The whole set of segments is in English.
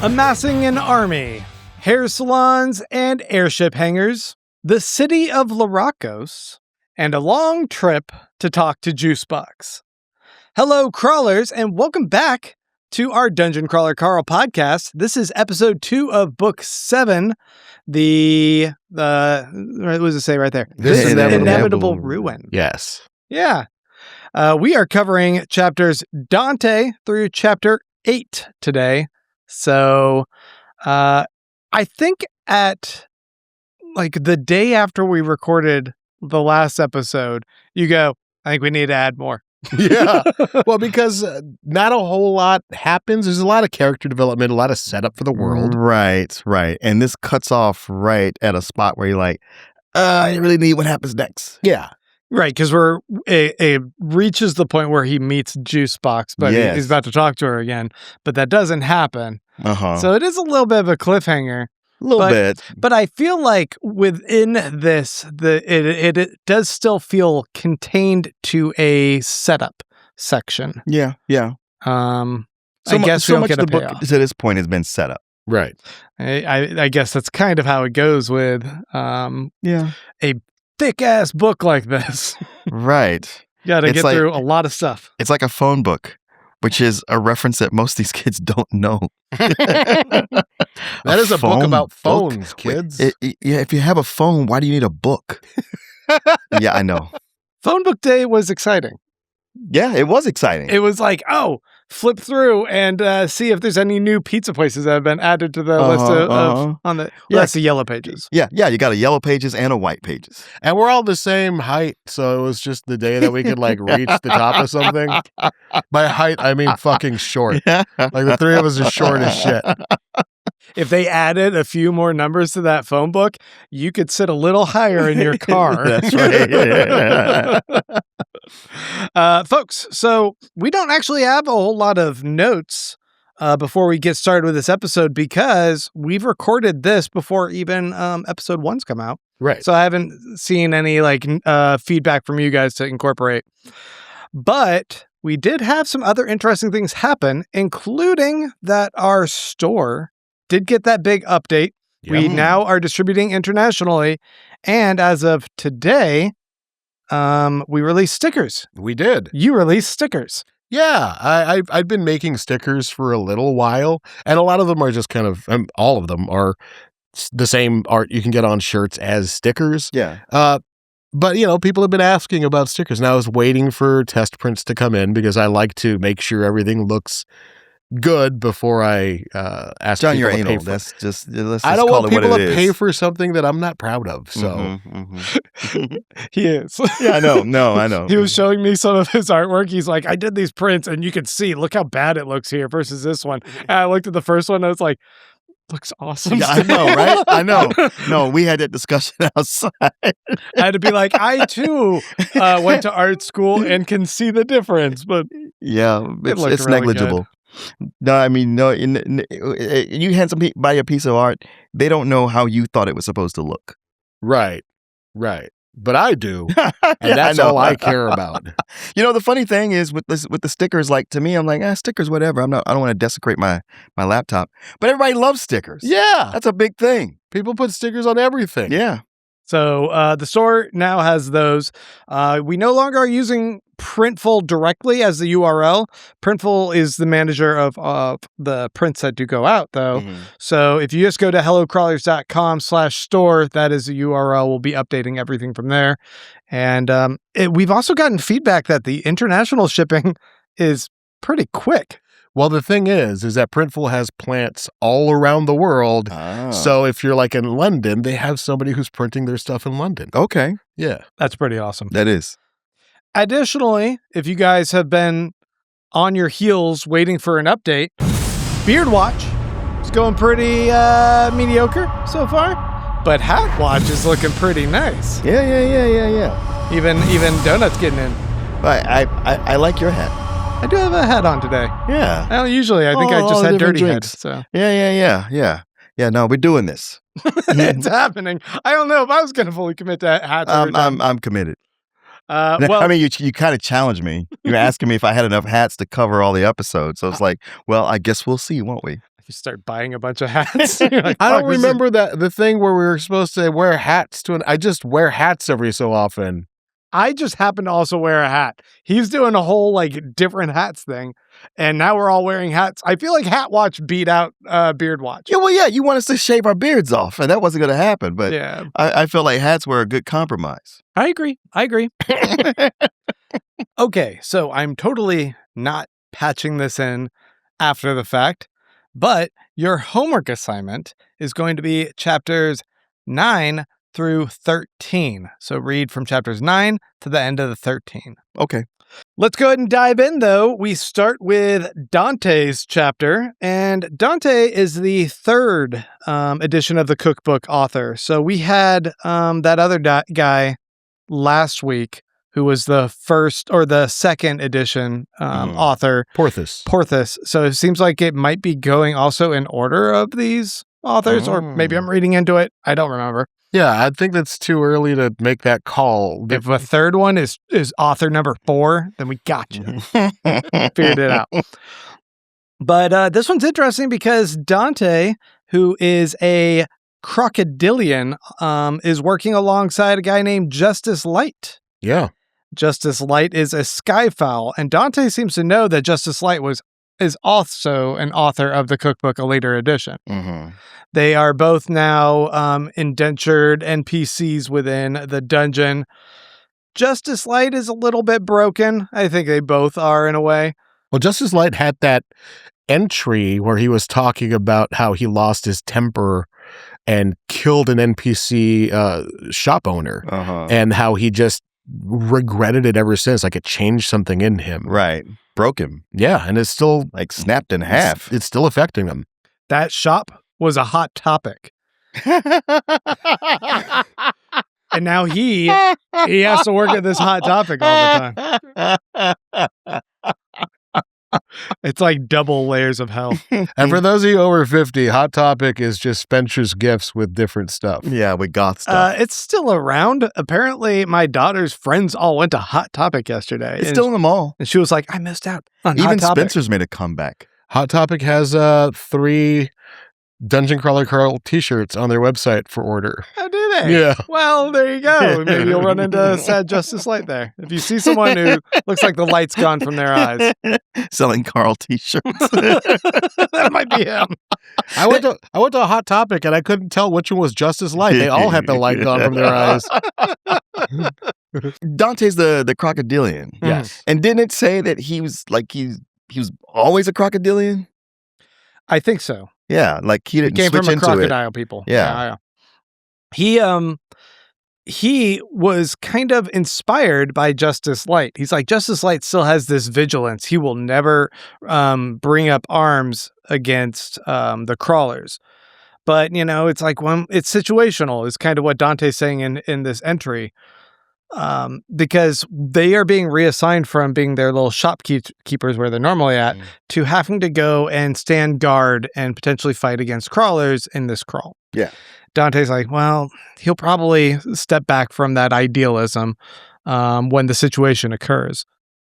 Amassing an army, hair salons and airship hangars, the city of Laracos, and a long trip to talk to Juicebox. Hello, crawlers, and welcome back to our Dungeon Crawler Carl podcast. This is episode 2 of book 7, what does it say right there? This Inevitable Ruin. Yes. Yeah. We are covering chapters Dante through chapter 8 today. So I think at like the day after we recorded the last episode, you go, I think we need to add more. Yeah. Well, because not a whole lot happens. There's a lot of character development, a lot of setup for the world. Right. And this cuts off right at a spot where you're like, I really need what happens next. Yeah. Right, because it reaches the point where he meets Juicebox, but Yes. he's about to talk to her again. But that doesn't happen. Uh-huh. So it is a little bit of a cliffhanger. A little bit. But I feel like within this, it does still feel contained to a setup section. Yeah. I guess we don't much get of a the book payoff. to this point has been set up. Right. I guess that's kind of how it goes with Yeah. a thick-ass book like this. Right. You got to It's get like- through a lot of stuff. It's like a phone book, which is a reference that most of these kids don't know. That is a book phone about book? phones, kids. Yeah, if you have a phone, why do you need a book? Yeah, I know. Phone book day was exciting. Yeah, it was exciting. It was like, flip through and see if there's any new pizza places that have been added to the list of on the that's the yellow pages. Yeah, you got a yellow pages and a white pages. And we're all the same height, so it was just the day that we could like reach the top of something. By height, I mean fucking short. Yeah. Like the three of us are short as shit. If they added a few more numbers to that phone book, you could sit a little higher in your car. That's right. Folks, so we don't actually have a whole lot of notes before we get started with this episode because we've recorded this before even episode 1's come out. Right. So I haven't seen any feedback from you guys to incorporate. But we did have some other interesting things happen, including that our store did get that big update. Yep. We now are distributing internationally. And as of today, we released stickers. We did. You released stickers. Yeah, I've been making stickers for a little while, and a lot of them are just kind of, all of them are the same art you can get on shirts as stickers. Yeah. But, people have been asking about stickers, and I was waiting for test prints to come in because I like to make sure everything looks good before I ask John, people you're to pay anal. for Let's just I don't call want it what people it to is. pay for something that I'm not proud of, so... He is. Yeah, I know. No, I know. He was showing me some of his artwork. He's like, I did these prints and you can see, look how bad it looks here versus this one. And I looked at the first one and I was like, looks awesome. Yeah, I know, right? I know. No, we had that discussion outside. I had to be like, I too went to art school and can see the difference, but Yeah, It looked it's really negligible. No, I mean, no. You hand somebody buy a piece of art, they don't know how you thought it was supposed to look. Right. But I do, and Yeah, that's know. all I care about. The funny thing is with the stickers, like to me, I'm like, stickers, whatever. I don't want to desecrate my laptop. But everybody loves stickers. Yeah. That's a big thing. People put stickers on everything. Yeah. So the store now has those. We no longer are using Printful directly as the URL. Printful is the manager of the prints that do go out, though. Mhm. So if you just go to hellocrawlers.com/store, that is the URL. We'll be updating everything from there. And we've also gotten feedback that the international shipping is pretty quick. Well, the thing is that Printful has plants all around the world. Ah. So if you're like in London, they have somebody who's printing their stuff in London. Okay. Yeah. That's pretty awesome. That is. Additionally, if you guys have been on your heels waiting for an update, Beard Watch is going pretty mediocre so far, but Hat Watch is looking pretty nice. Yeah. Even Donut's getting in. I like your hat. I do have a hat on today. Yeah. Well, usually I think I all just the had different dirty drinks. heads. So Yeah. No, we're doing this. it's happening. I don't know if I was going to fully commit to hats. every time. I'm committed. Well, I mean, you kind of challenged me. You're asking me if I had enough hats to cover all the episodes. So it's like, well, I guess we'll see, won't we? You start buying a bunch of hats. You're like, I "Fuck, don't this is-" remember the thing where we were supposed to wear hats I just wear hats every so often. I just happen to also wear a hat. He's doing a whole like different hats thing, and now we're all wearing hats. I feel like Hat Watch beat out Beard Watch. Yeah, well, yeah, you want us to shave our beards off, and that wasn't going to happen. But Yeah, I feel like hats were a good compromise. I agree. Okay, so I'm totally not patching this in after the fact, but your homework assignment is going to be chapters 9 through 13. So read from chapters 9 to the end of the 13. Okay. Let's go ahead and dive in, though. We start with Dante's chapter, and Dante is the third edition of the cookbook author. So we had that other guy last week who was the first or the second edition author. Porthos. So it seems like it might be going also in order of these authors, or maybe I'm reading into it. I don't remember. Yeah, I think that's too early to make that call. If a third one is author number 4, then we got you. Figured it out. But this one's interesting because Dante, who is a crocodilian, is working alongside a guy named Justice Light. Yeah. Justice Light is a skyfowl, and Dante seems to know that Justice Light is also an author of the cookbook, a later edition. Mm-hmm. They are both now indentured NPCs within the dungeon. Justice Light is a little bit broken. I think they both are in a way. Well, Justice Light had that entry where he was talking about how he lost his temper and killed an NPC shop owner, and how he just regretted it ever since. Like it changed something in him. Right. Broke him. Yeah, and it's still like snapped in half. It's still affecting him. That shop was a hot topic. And now he has to work at this hot topic all the time. It's like double layers of hell. And for those of you over 50, Hot Topic is just Spencer's gifts with different stuff. Yeah, with goth stuff. It's still around. Apparently, my daughter's friends all went to Hot Topic yesterday. It's still in the mall. And she was like, I missed out on Even Hot Topic. Spencer's made a comeback. Hot Topic has 3 Dungeon Crawler Carl t-shirts on their website for order. Oh, do they? Yeah. Well, there you go. Maybe you'll run into sad Justice Light there. If you see someone who looks like the light's gone from their eyes. Selling Carl t-shirts. That might be him. I went to a Hot Topic and I couldn't tell which one was Justice Light. They all had the light gone from their eyes. Dante's the crocodilian. Yes. And didn't it say that he was always a crocodilian? I think so. Yeah, like he didn't came switch from a into crocodile it. people. Yeah. He was kind of inspired by Justice Light. He's like, Justice Light still has this vigilance. He will never bring up arms against the crawlers. But, it's like when it's situational is kind of what Dante's saying in this entry. Because they are being reassigned from being their little shopkeepers where they're normally at to having to go and stand guard and potentially fight against crawlers in this crawl. Yeah. Dante's like, well, he'll probably step back from that idealism when the situation occurs.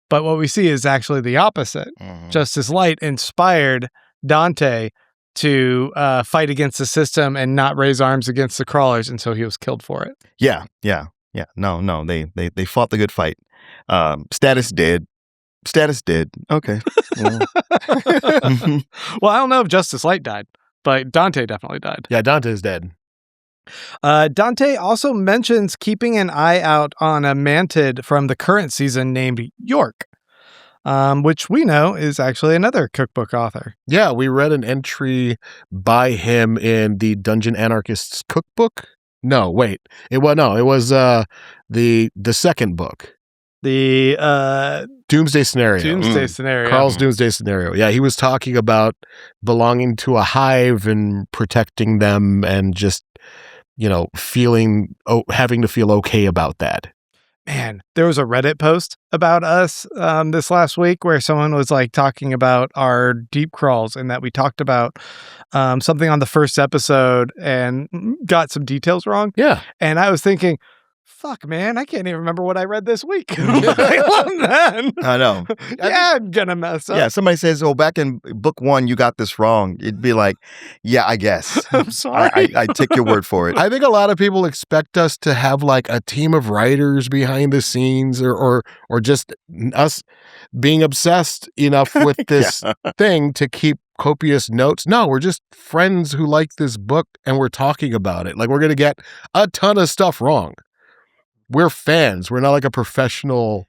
But what we see is actually the opposite. Justice Light inspired Dante to fight against the system and not raise arms against the crawlers, and so he was killed for it. Yeah. No, they fought the good fight. Status dead. Okay. Well, I don't know if Justice Light died, but Dante definitely died. Yeah, Dante's dead. Dante also mentions keeping an eye out on a mantid from the current season named York, which we know is actually another cookbook author. Yeah, we read an entry by him in the Dungeon Anarchist's cookbook. No, wait. It was the second book. The Doomsday Scenario. Doomsday Scenario. Carl's Doomsday Scenario. Yeah, he was talking about belonging to a hive and protecting them and just, having to feel okay about that. Man, there was a Reddit post about us this last week where someone was like talking about our deep crawls and that we talked about something on the first episode and got some details wrong. Yeah. And I was thinking, fuck, man, I can't even remember what I read this week. Then. I know. Yeah, I'm gonna mess up. Yeah, somebody says, "Oh, back in book 1, you got this wrong." It'd be like, "Yeah, I guess." I'm sorry. I take your word for it. I think a lot of people expect us to have like a team of writers behind the scenes or just us being obsessed enough with this thing to keep copious notes. No, we're just friends who like this book and we're talking about it. Like we're going to get a ton of stuff wrong. We're fans. We're not like a professional.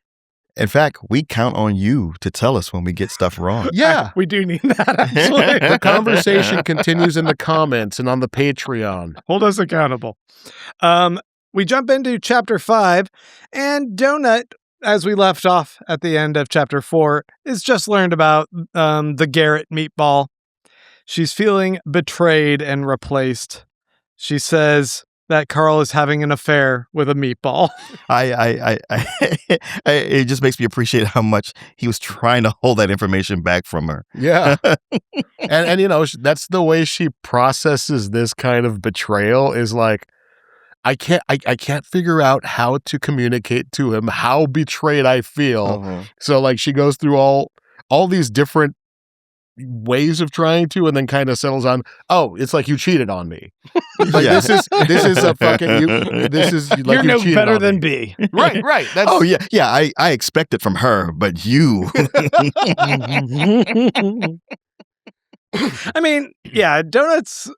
In fact, we count on you to tell us when we get stuff wrong. Yeah. We do need that, actually. The conversation continues in the comments and on the Patreon. Hold us accountable. We jump into chapter 5, and Donut, as we left off at the end of chapter 4, is just learned about the Garrett meatball. She's feeling betrayed and replaced. She says that Carl is having an affair with a meatball. It just makes me appreciate how much he was trying to hold that information back from her. Yeah. and you know, that's the way she processes this kind of betrayal is like, I can't figure out how to communicate to him how betrayed I feel. So like she goes through all these different ways of trying to, and then kind of settles on, oh, it's like you cheated on me. Like this is a fucking this is like You're no cheated better on than me. B. Right. That's, Oh yeah. I expect it from her, but you. I mean, yeah, Donut's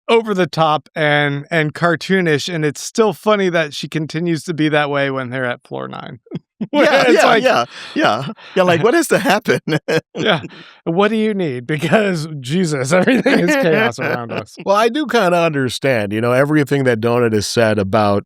over the top and cartoonish, and it's still funny that she continues to be that way when they're at floor 9. Yeah. Like, what has to happen? Yeah. What do you need? Because Jesus, everything is chaos around us. Well, I do kind of understand, you know, everything that Donut has said about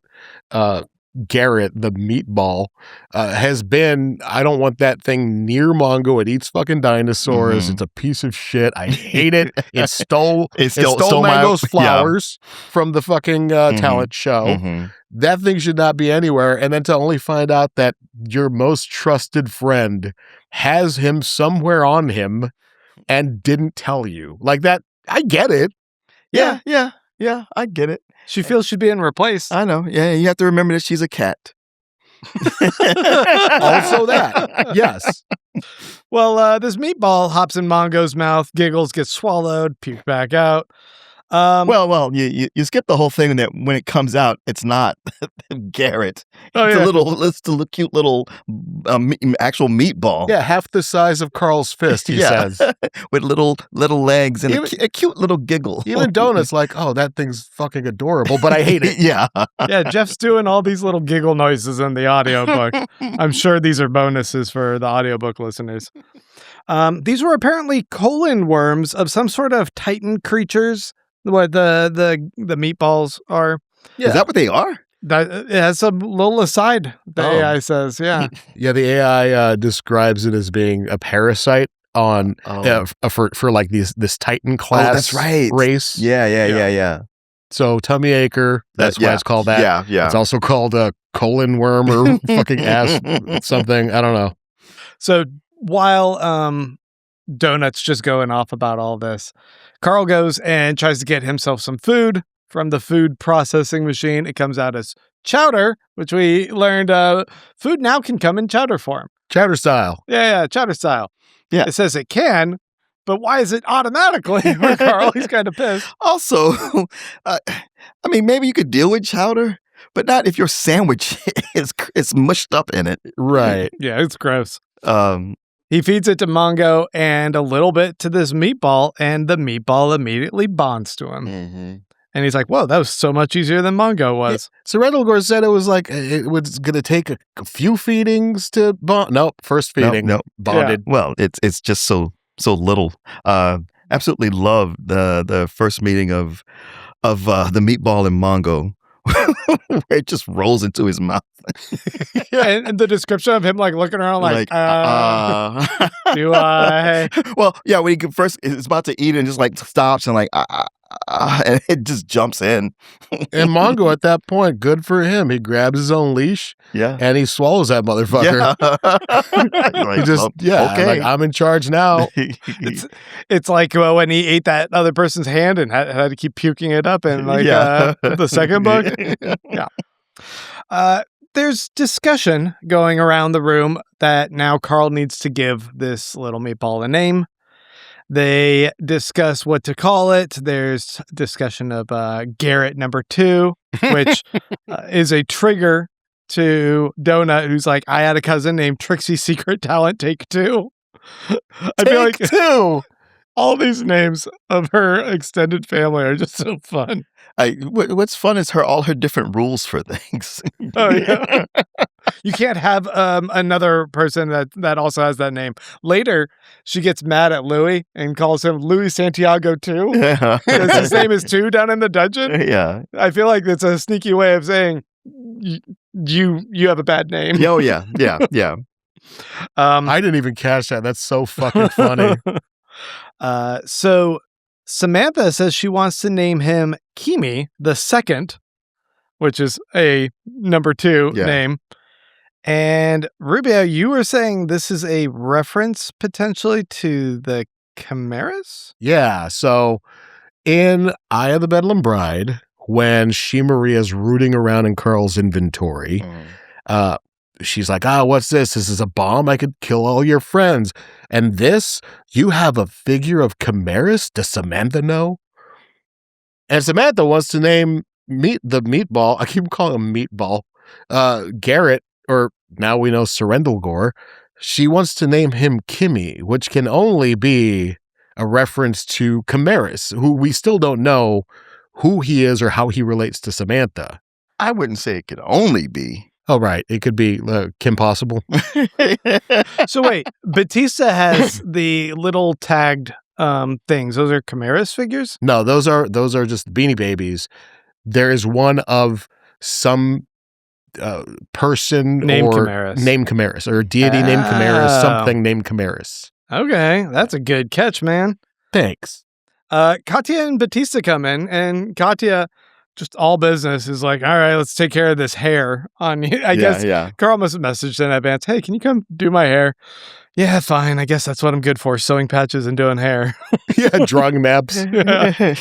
Garrett, the meatball, has been, I don't want that thing near Mongo. It eats fucking dinosaurs. It's a piece of shit. I hate it. It stole Mango's flowers from the fucking talent show. That thing should not be anywhere. And then to only find out that your most trusted friend has him somewhere on him and didn't tell you. Like that, I get it. Yeah, I get it. She feels she's being replaced. I know. Yeah, you have to remember that she's a cat. Also that. Yes. Well, this meatball hops in Mongo's mouth, giggles, gets swallowed, puked back out. Well, you skip the whole thing that when it comes out, it's not Garrett. It's a cute little actual meatball. Yeah, half the size of Carl's fist, he says. With little legs and a cute little giggle. Even Donut's like, oh, that thing's fucking adorable, but I hate it. Yeah, Jeff's doing all these little giggle noises in the audiobook. I'm sure these are bonuses for the audiobook listeners. These were apparently colon worms of some sort of titan creatures. What the meatballs are. Yeah. Is that what they are? That it has a little aside, the AI says, yeah. Yeah, the AI describes it as being a parasite on for like this Titan class race. Yeah. So tummy acher, that's why it's called that. Yeah. It's also called a colon worm or fucking ass something. I don't know. So while Donut's just going off about all this, Carl goes and tries to get himself some food from the food processing machine. It comes out as chowder, which we learned food now can come in chowder form. Chowder style. Yeah, chowder style. Yeah. It says it can, but why is it automatically for Carl? He's kind of pissed. Also, I mean, maybe you could deal with chowder, but not if your sandwich is mushed up in it. Right. Yeah, it's gross. He feeds it to Mongo and a little bit to this meatball, and the meatball immediately bonds to him. And he's like, whoa, that was so much easier than Mongo was. Yeah. So Rendell said it was like, it was going to take a few feedings to bond. Nope, first feeding. Nope. Bonded. Yeah. Well, it's just so little. Absolutely love the first meeting of the meatball and Mongo. Where it just rolls into his mouth. and the description of him like looking around like do I? Well, yeah, when he first is about to eat and just like stops and like and it just jumps in. And Mongo at that point, good for him. He grabs his own leash, and he swallows that motherfucker. Yeah. He just okay. Like, I'm in charge now. It's like when he ate that other person's hand and had to keep puking it up in like the second book. Yeah. There's discussion going around the room that now Carl needs to give this little meatball a name. They discuss what to call it. There's discussion of Garrett number 2, which is a trigger to Donut, who's like, I had a cousin named Trixie Secret Talent Take 2. I feel like 2. All these names of her extended family are just so fun. What's fun is all her different rules for things. Oh, yeah. You can't have another person that also has that name. Later, she gets mad at Louis and calls him Louis Santiago 2. Because his name is 2 down in the dungeon. Yeah. I feel like it's a sneaky way of saying you have a bad name. Oh, yeah. Yeah. I didn't even catch that. That's so fucking funny. So Samantha says she wants to name him Kimi the Second, which is a number 2 name. And Rubio, you were saying this is a reference potentially to the Chimeras? Yeah. So in Eye of the Bedlam Bride, when She Maria's rooting around in Carl's inventory, she's like, what's this? This is a bomb? I could kill all your friends. And this, you have a figure of Chimeras? Does Samantha know? And Samantha wants to name the meatball. I keep calling him meatball. Garrett, or now we know Surrendelgore. She wants to name him Kimmy, which can only be a reference to Chimeras, who we still don't know who he is or how he relates to Samantha. I wouldn't say it could only be. Oh, right. It could be Kim Possible. So wait, Batista has the little tagged things. Those are Chimeras figures? No, those are just Beanie Babies. There is one of some person named or Chimeras. Named Chimeras, or deity named Chimeras, something named Chimeras. Okay, that's a good catch, man. Thanks. Katya and Batista come in, and Katya, just all business, is like, all right, let's take care of this hair on you. I guess Carl must have messaged in advance, hey, can you come do my hair? Yeah, fine. I guess that's what I'm good for, sewing patches and doing hair. Yeah, drawing maps. Yeah.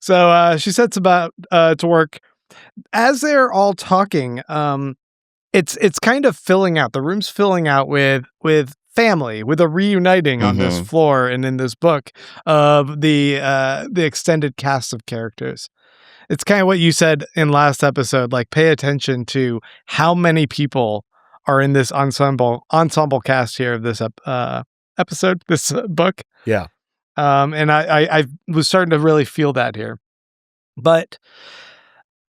So she sets about to work. As they're all talking, it's kind of filling out. The room's filling out with family, with a reuniting on this floor and in this book of the extended cast of characters. It's kind of what you said in last episode, like pay attention to how many people are in this ensemble cast here of this episode, this book. Yeah. And I was starting to really feel that here. But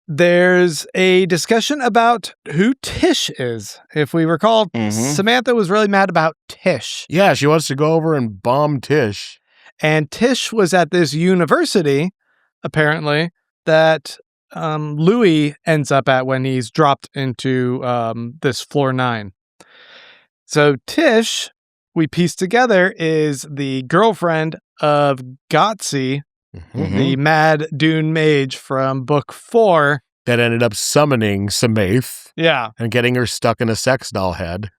there's a discussion about who Tish is. If we recall, Samantha was really mad about Tish. Yeah, she wants to go over and bomb Tish. And Tish was at this university, apparently, that Louis ends up at when he's dropped into this floor 9. So Tish, we piece together, is the girlfriend of Gotzi, the Mad Dune Mage from book 4. That ended up summoning Samaith. Yeah. And getting her stuck in a sex doll head.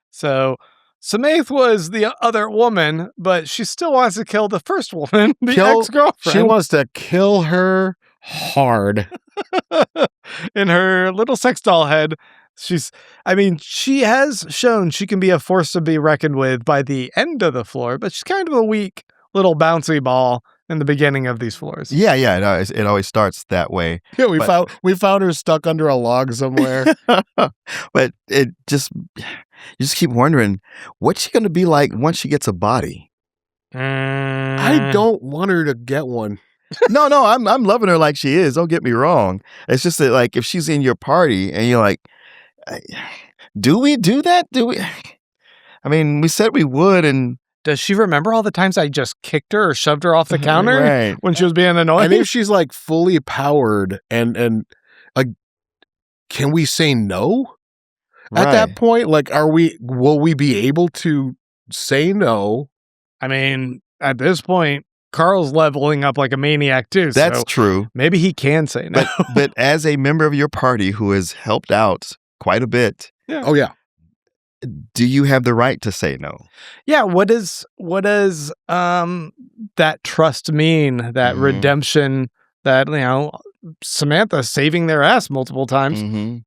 So Samaith was the other woman, but she still wants to kill the first woman, the ex-girlfriend. She wants to kill her hard. In her little sex doll head. She has shown she can be a force to be reckoned with by the end of the floor, but she's kind of a weak little bouncy ball in the beginning of these floors. Yeah, it always starts that way. Yeah, we found her stuck under a log somewhere. But you just keep wondering, what's she going to be like once she gets a body? I don't want her to get one. No, I'm loving her like she is. Don't get me wrong. It's just that, like, if she's in your party and you're like, do we do that? Do we? I mean, we said we would, and does she remember all the times I just kicked her or shoved her off the counter when she was being annoying? And if she's like fully powered and like, can we say no at that point? Like, will we be able to say no? I mean, at this point, Carl's leveling up like a maniac too. That's true. Maybe he can say no. But as a member of your party who has helped out quite a bit. Yeah. Oh yeah. Do you have the right to say no? Yeah. What does that trust mean? That redemption? That Samantha saving their ass multiple times.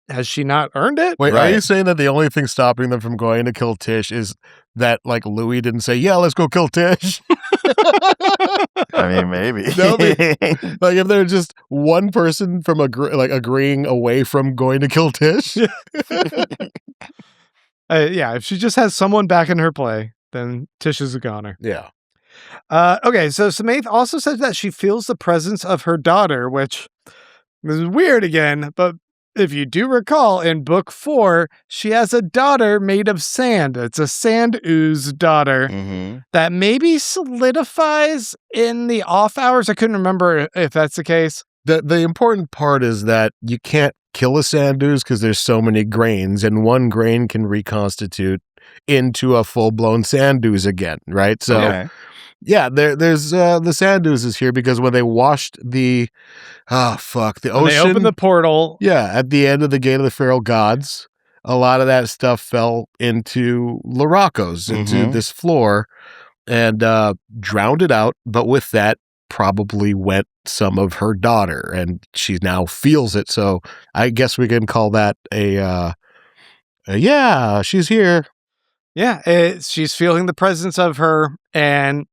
has she not earned it? Wait, are you saying that the only thing stopping them from going to kill Tish is that, like, Louis didn't say, yeah, let's go kill Tish? I mean, maybe. Like, if there's just one person from agreeing away from going to kill Tish? Yeah, if she just has someone back in her play, then Tish is a goner. Yeah. Okay, so Samaith also says that she feels the presence of her daughter, which is weird again, but if you do recall, in book 4, she has a daughter made of sand. It's a sand ooze daughter that maybe solidifies in the off hours. I couldn't remember if that's the case. The important part is that you can't kill a sand ooze because there's so many grains, and one grain can reconstitute into a full-blown sand ooze again, right? So, yeah, there's the sand ooze is here because when they washed the ocean. They opened the portal. Yeah, at the end of the Gate of the Feral Gods, a lot of that stuff fell into Laracos, into this floor, and drowned it out. But with that, probably went some of her daughter, and she now feels it. So I guess we can call that a yeah, she's here. Yeah, she's feeling the presence of her, and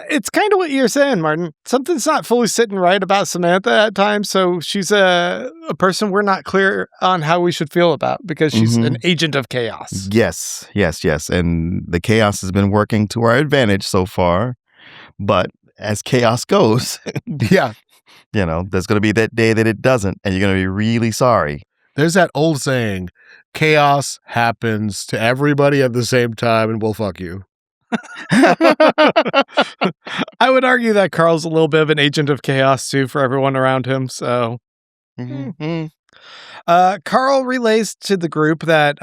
it's kind of what you're saying, Martin. Something's not fully sitting right about Samantha at times, so she's a person we're not clear on how we should feel about because she's an agent of chaos. Yes. And the chaos has been working to our advantage so far, but as chaos goes, yeah, there's going to be that day that it doesn't, and you're going to be really sorry. There's that old saying, chaos happens to everybody at the same time, and we'll fuck you. I would argue that Carl's a little bit of an agent of chaos too for everyone around him. So, Carl relays to the group that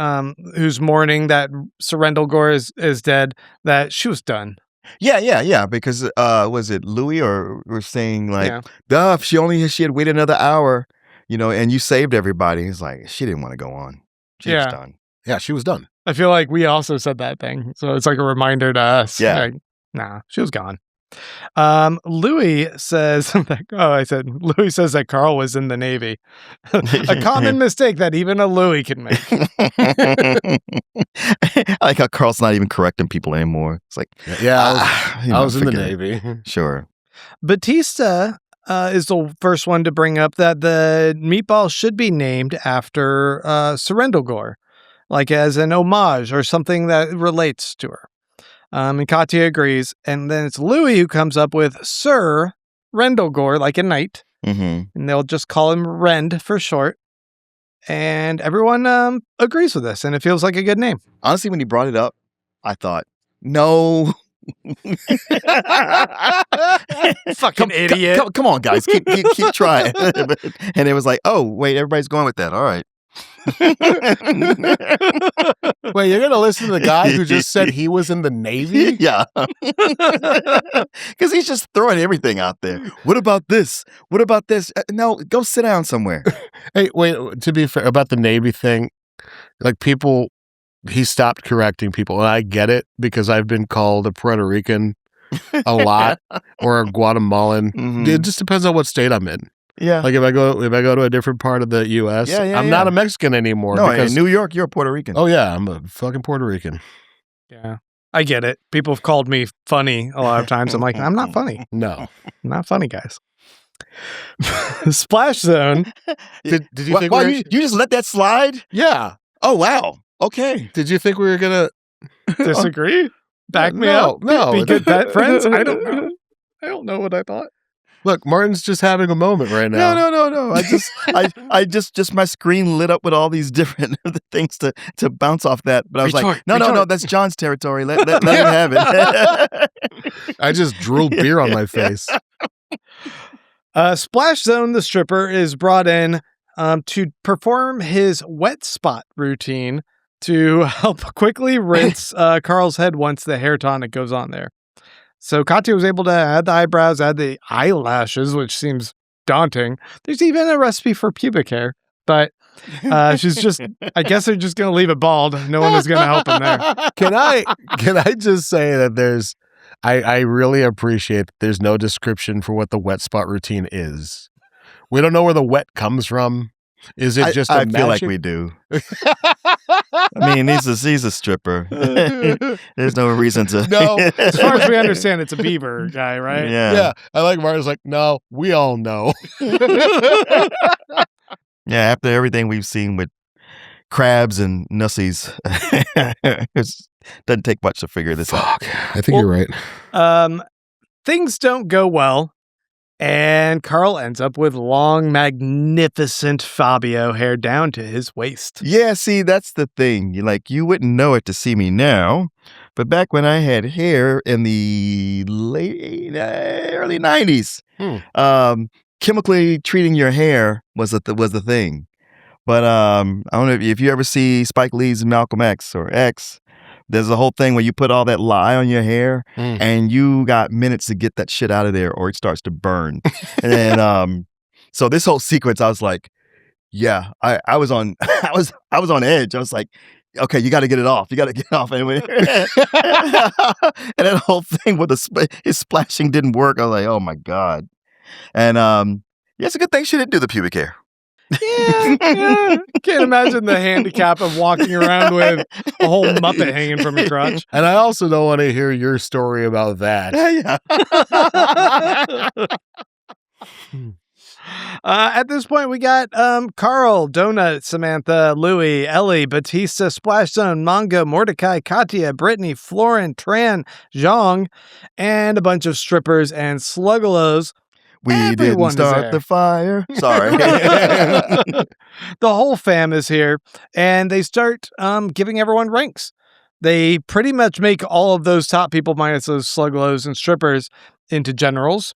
who's mourning that Sorrendilgor is dead, that she was done. Yeah. Because was it Louis or we're saying like, if she had waited another hour, and you saved everybody. It's like she didn't want to go on. She was done. Yeah, she was done. I feel like we also said that thing. So it's like a reminder to us. Yeah. Like, nah, she was gone. Louis says, Louis says that Carl was in the Navy. A common mistake that even a Louis can make. I like how Carl's not even correcting people anymore. It's like, I was in the Navy. Sure. Batista is the first one to bring up that the meatball should be named after Sorrendilgor, like as an homage or something that relates to her. And Katya agrees. And then it's Louis who comes up with Sir Rendilgor, like a knight. And they'll just call him Rend for short. And everyone agrees with this, and it feels like a good name. Honestly, when he brought it up, I thought, no. Fucking idiot. Come on, guys. Keep trying. And it was like, oh, wait, everybody's going with that. All right. Wait, you're going to listen to the guy who just said he was in the Navy? Yeah. Because he's just throwing everything out there. What about this? What about this? No, go sit down somewhere. Hey, wait, to be fair, about the Navy thing, like people, he stopped correcting people. And I get it because I've been called a Puerto Rican a lot or a Guatemalan. It just depends on what state I'm in. Yeah. Like if I go to a different part of the U.S., I'm not a Mexican anymore. No, in New York, you're a Puerto Rican. Oh, yeah. I'm a fucking Puerto Rican. Yeah. I get it. People have called me funny a lot of times. I'm like, I'm not funny. No. I'm not funny, guys. Splash Zone. Did you think you just let that slide? Yeah. Oh, wow. Okay. Did you think we were going to disagree? Back me up? No. Be good pet friends? I don't know. I don't know what I thought. Look, Martin's just having a moment right now. No. I just my screen lit up with all these different things to bounce off that. But I was like, no, that's John's territory. Let him have it. I just drooled beer on my face. Splash Zone, the stripper, is brought in to perform his wet spot routine to help quickly rinse Carl's head once the hair tonic goes on there. So Katya was able to add the eyebrows, add the eyelashes, which seems daunting. There's even a recipe for pubic hair, but she's just, I guess they're just going to leave it bald. No one is going to help him there. Can I just say that I really appreciate that there's no description for what the wet spot routine is. We don't know where the wet comes from. Is it just I feel like we do. I mean, he's a stripper. There's no reason to. No. As far as we understand, it's a beaver guy, right? Yeah. I like Martin's like, no, we all know. Yeah, after everything we've seen with crabs and nussies, it doesn't take much to figure this out. I think you're right. Things don't go well, and Carl ends up with long, magnificent Fabio hair down to his waist. Yeah, see, that's the thing. You wouldn't know it to see me now, but back when I had hair in the early 90s, chemically treating your hair was the thing. But I don't know if you ever see Spike Lee's Malcolm X or X. There's a whole thing where you put all that lye on your hair and you got minutes to get that shit out of there or it starts to burn. And so this whole sequence, I was like, yeah, I was on I was on edge. I was like, okay, you got to get it off. You got to get it off anyway. And that whole thing with his splashing didn't work. I was like, oh my God. And it's a good thing she didn't do the pubic hair. Yeah. Can't imagine the handicap of walking around with a whole Muppet hanging from your crotch. And I also don't want to hear your story about that. At this point, we got Carl, Donut, Samantha, Louie, Ellie, Batista, Splashzone, Mongo, Mordecai, Katya, Brittany, Florin, Tran, Zhang, and a bunch of strippers and sluggalos. We Everyone didn't start the fire. Sorry. The whole fam is here, and they start giving everyone ranks. They pretty much make all of those top people, minus those sluggalos and strippers, into generals.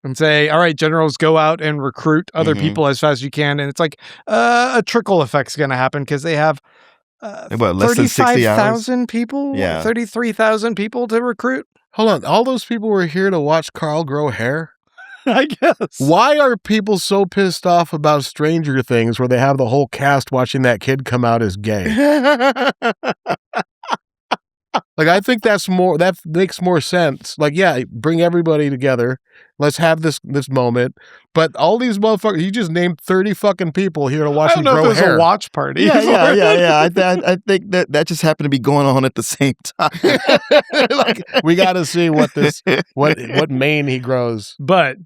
And say, all right, generals, go out and recruit other people as fast as you can. And it's like a trickle effect's going to happen because they have less than 60 hours? 35,000 people? Yeah. 33,000 people to recruit? Hold on. All those people were here to watch Carl grow hair? I guess. Why are people so pissed off about Stranger Things where they have the whole cast watching that kid come out as gay? I think that makes more sense. Bring everybody together. Let's have this moment. But all these motherfuckers, you just named 30 fucking people here to watch them grow hair. I don't know if there's a watch party. Yeah. I think that just happened to be going on at the same time. We got to see what mane he grows. But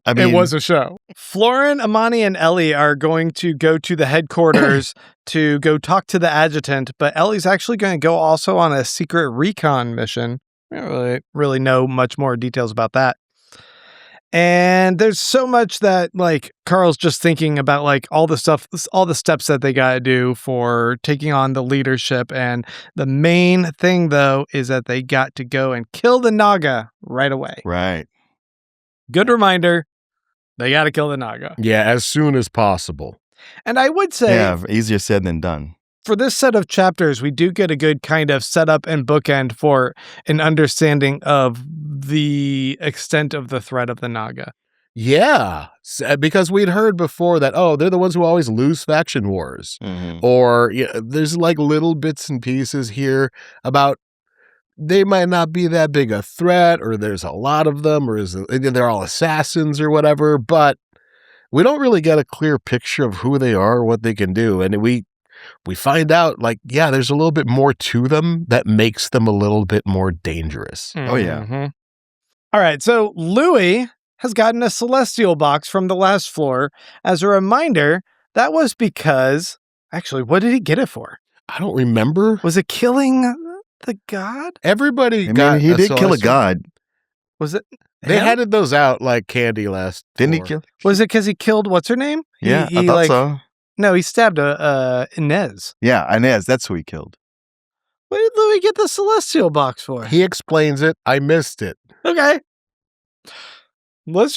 I mean, it was a show. Florin, Amani, and Ellie are going to go to the headquarters to go talk to the adjutant, but Ellie's actually going to go also on a secret recon mission. I don't really know much more details about that. And there's so much that Carl's just thinking about all the steps that they got to do for taking on the leadership. And the main thing, though, is that they got to go and kill the Naga right away. Right. Good reminder. They got to kill the Naga. Yeah, as soon as possible. And I would say, easier said than done. For this set of chapters, we do get a good kind of setup and bookend for an understanding of the extent of the threat of the Naga. Yeah, because we'd heard before that, they're the ones who always lose faction wars. Mm-hmm. Or there's little bits and pieces here about they might not be that big a threat, or there's a lot of them, or they're all assassins or whatever, but we don't really get a clear picture of who they are or what they can do. And we find out, there's a little bit more to them that makes them a little bit more dangerous. Mm-hmm. Oh, yeah. All right, so Louie has gotten a celestial box from the last floor. As a reminder, that was because... Actually, what did he get it for? I don't remember. Was it killing the god? Everybody he did kill a god. Was it? They handed those out like candy last Didn't floor. he kill? Was it because he killed... What's her name? Yeah, I thought so. No, he stabbed Inez. Yeah, Inez. That's who he killed. What did Louie get the celestial box for? He explains it. I missed it. Okay. We'll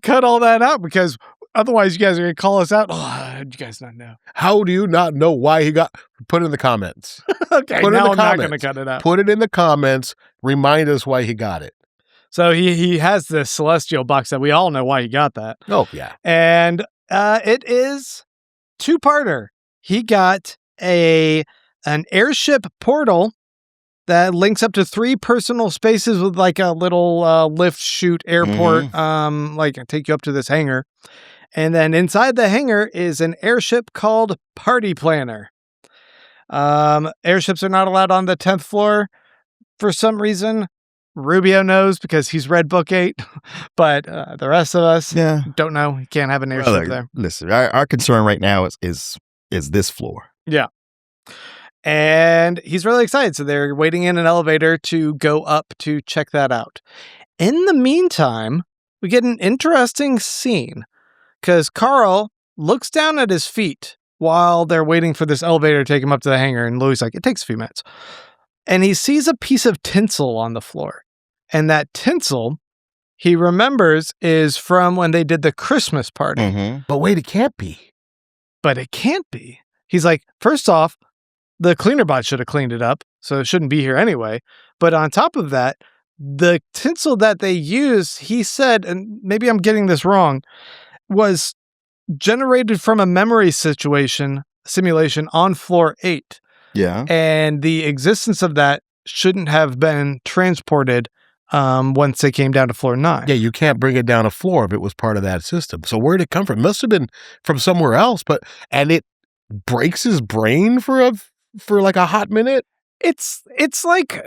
cut all that out because otherwise you guys are going to call us out. Oh, how do you guys not know? How do you not know why he got... Put it in the comments. Okay, Put it now in the I'm comments. not going to cut it out. Put it in the comments. Remind us why he got it. So he has this celestial box that we all know why he got that. Oh, yeah. And it is two-parter. He got an airship portal that links up to 3 personal spaces with a little lift chute airport, take you up to this hangar. And then inside the hangar is an airship called Party Planner. Airships are not allowed on the 10th floor for some reason. Rubio knows because he's read book 8, but the rest of us don't know. You can't have an airship there. Listen, our concern right now is this floor. Yeah. And he's really excited. So they're waiting in an elevator to go up to check that out. In the meantime, we get an interesting scene because Carl looks down at his feet while they're waiting for this elevator to take him up to the hangar. And Louis like, it takes a few minutes. And he sees a piece of tinsel on the floor. And that tinsel, he remembers, is from when they did the Christmas party. Mm-hmm. But wait, it can't be. But it can't be. He's like, first off, the cleaner bot should have cleaned it up, so it shouldn't be here anyway. But on top of that, the tinsel that they used, he said, and maybe I'm getting this wrong, was generated from a memory simulation on floor 8. Yeah. And the existence of that shouldn't have been transported once they came down to floor 9. Yeah, you can't bring it down a floor if it was part of that system. So where did it come from? It must have been from somewhere else, and it breaks his brain for like a hot minute. It's like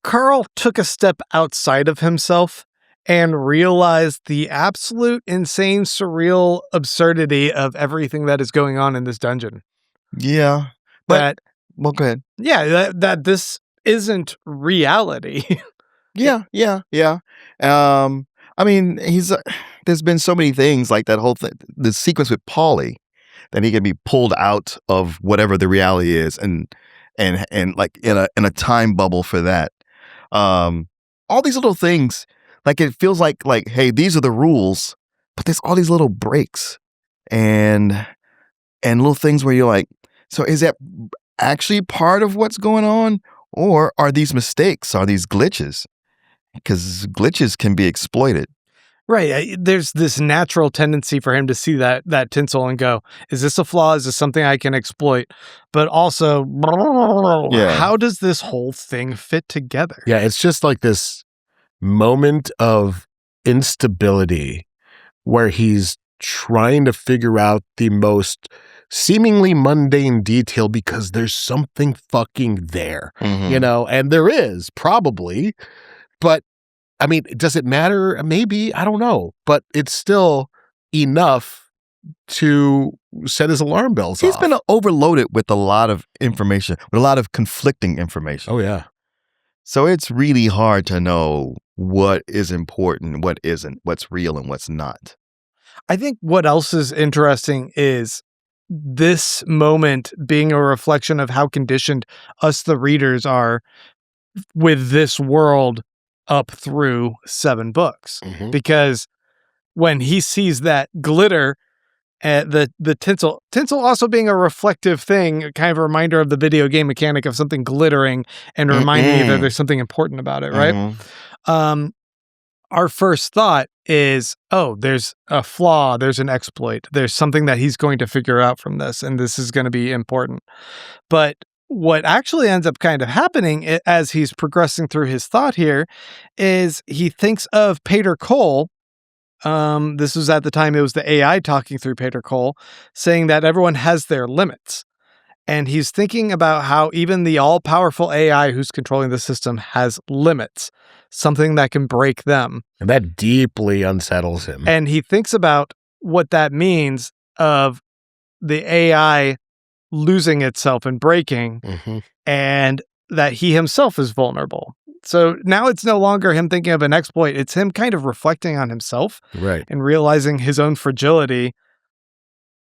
Carl took a step outside of himself and realized the absolute insane, surreal absurdity of everything that is going on in this dungeon. Yeah. Well, go ahead. Yeah, that this isn't reality. Yeah. I mean, there's been so many things like that whole thing, the sequence with Paulie, that he can be pulled out of whatever the reality is and like in a time bubble for that. All these little things, like it feels like, hey, these are the rules, but there's all these little breaks and little things where you're like, so is that actually part of what's going on? Or are these mistakes? Are these glitches? Because glitches can be exploited. Right. There's this natural tendency for him to see that tinsel and go, is this a flaw? Is this something I can exploit? But also, how does this whole thing fit together? Yeah, it's just like this moment of instability where he's trying to figure out the most seemingly mundane detail because there's something fucking there, and there is probably, but I mean, does it matter? Maybe, I don't know, but it's still enough to set his alarm bells off. He's been overloaded with a lot of information, with a lot of conflicting information. Oh, yeah. So it's really hard to know what is important, what isn't, what's real and what's not. I think what else is interesting is this moment being a reflection of how conditioned us, the readers, are with this world up through 7 books. Mm-hmm. Because when he sees that glitter, the tinsel also being a reflective thing, kind of a reminder of the video game mechanic of something glittering and reminding you that there's something important about it, right? Our first thought is, oh, there's a flaw, there's an exploit, there's something that he's going to figure out from this, and this is going to be important. But what actually ends up kind of happening as he's progressing through his thought here is he thinks of Peter Cole. This was at the time it was the AI talking through Peter Cole, saying that everyone has their limits. And he's thinking about how even the all-powerful AI who's controlling the system has limits, something that can break them. And that deeply unsettles him. And he thinks about what that means of the AI losing itself and breaking, and that he himself is vulnerable. So now it's no longer him thinking of an exploit. It's him kind of reflecting on himself, right, and realizing his own fragility.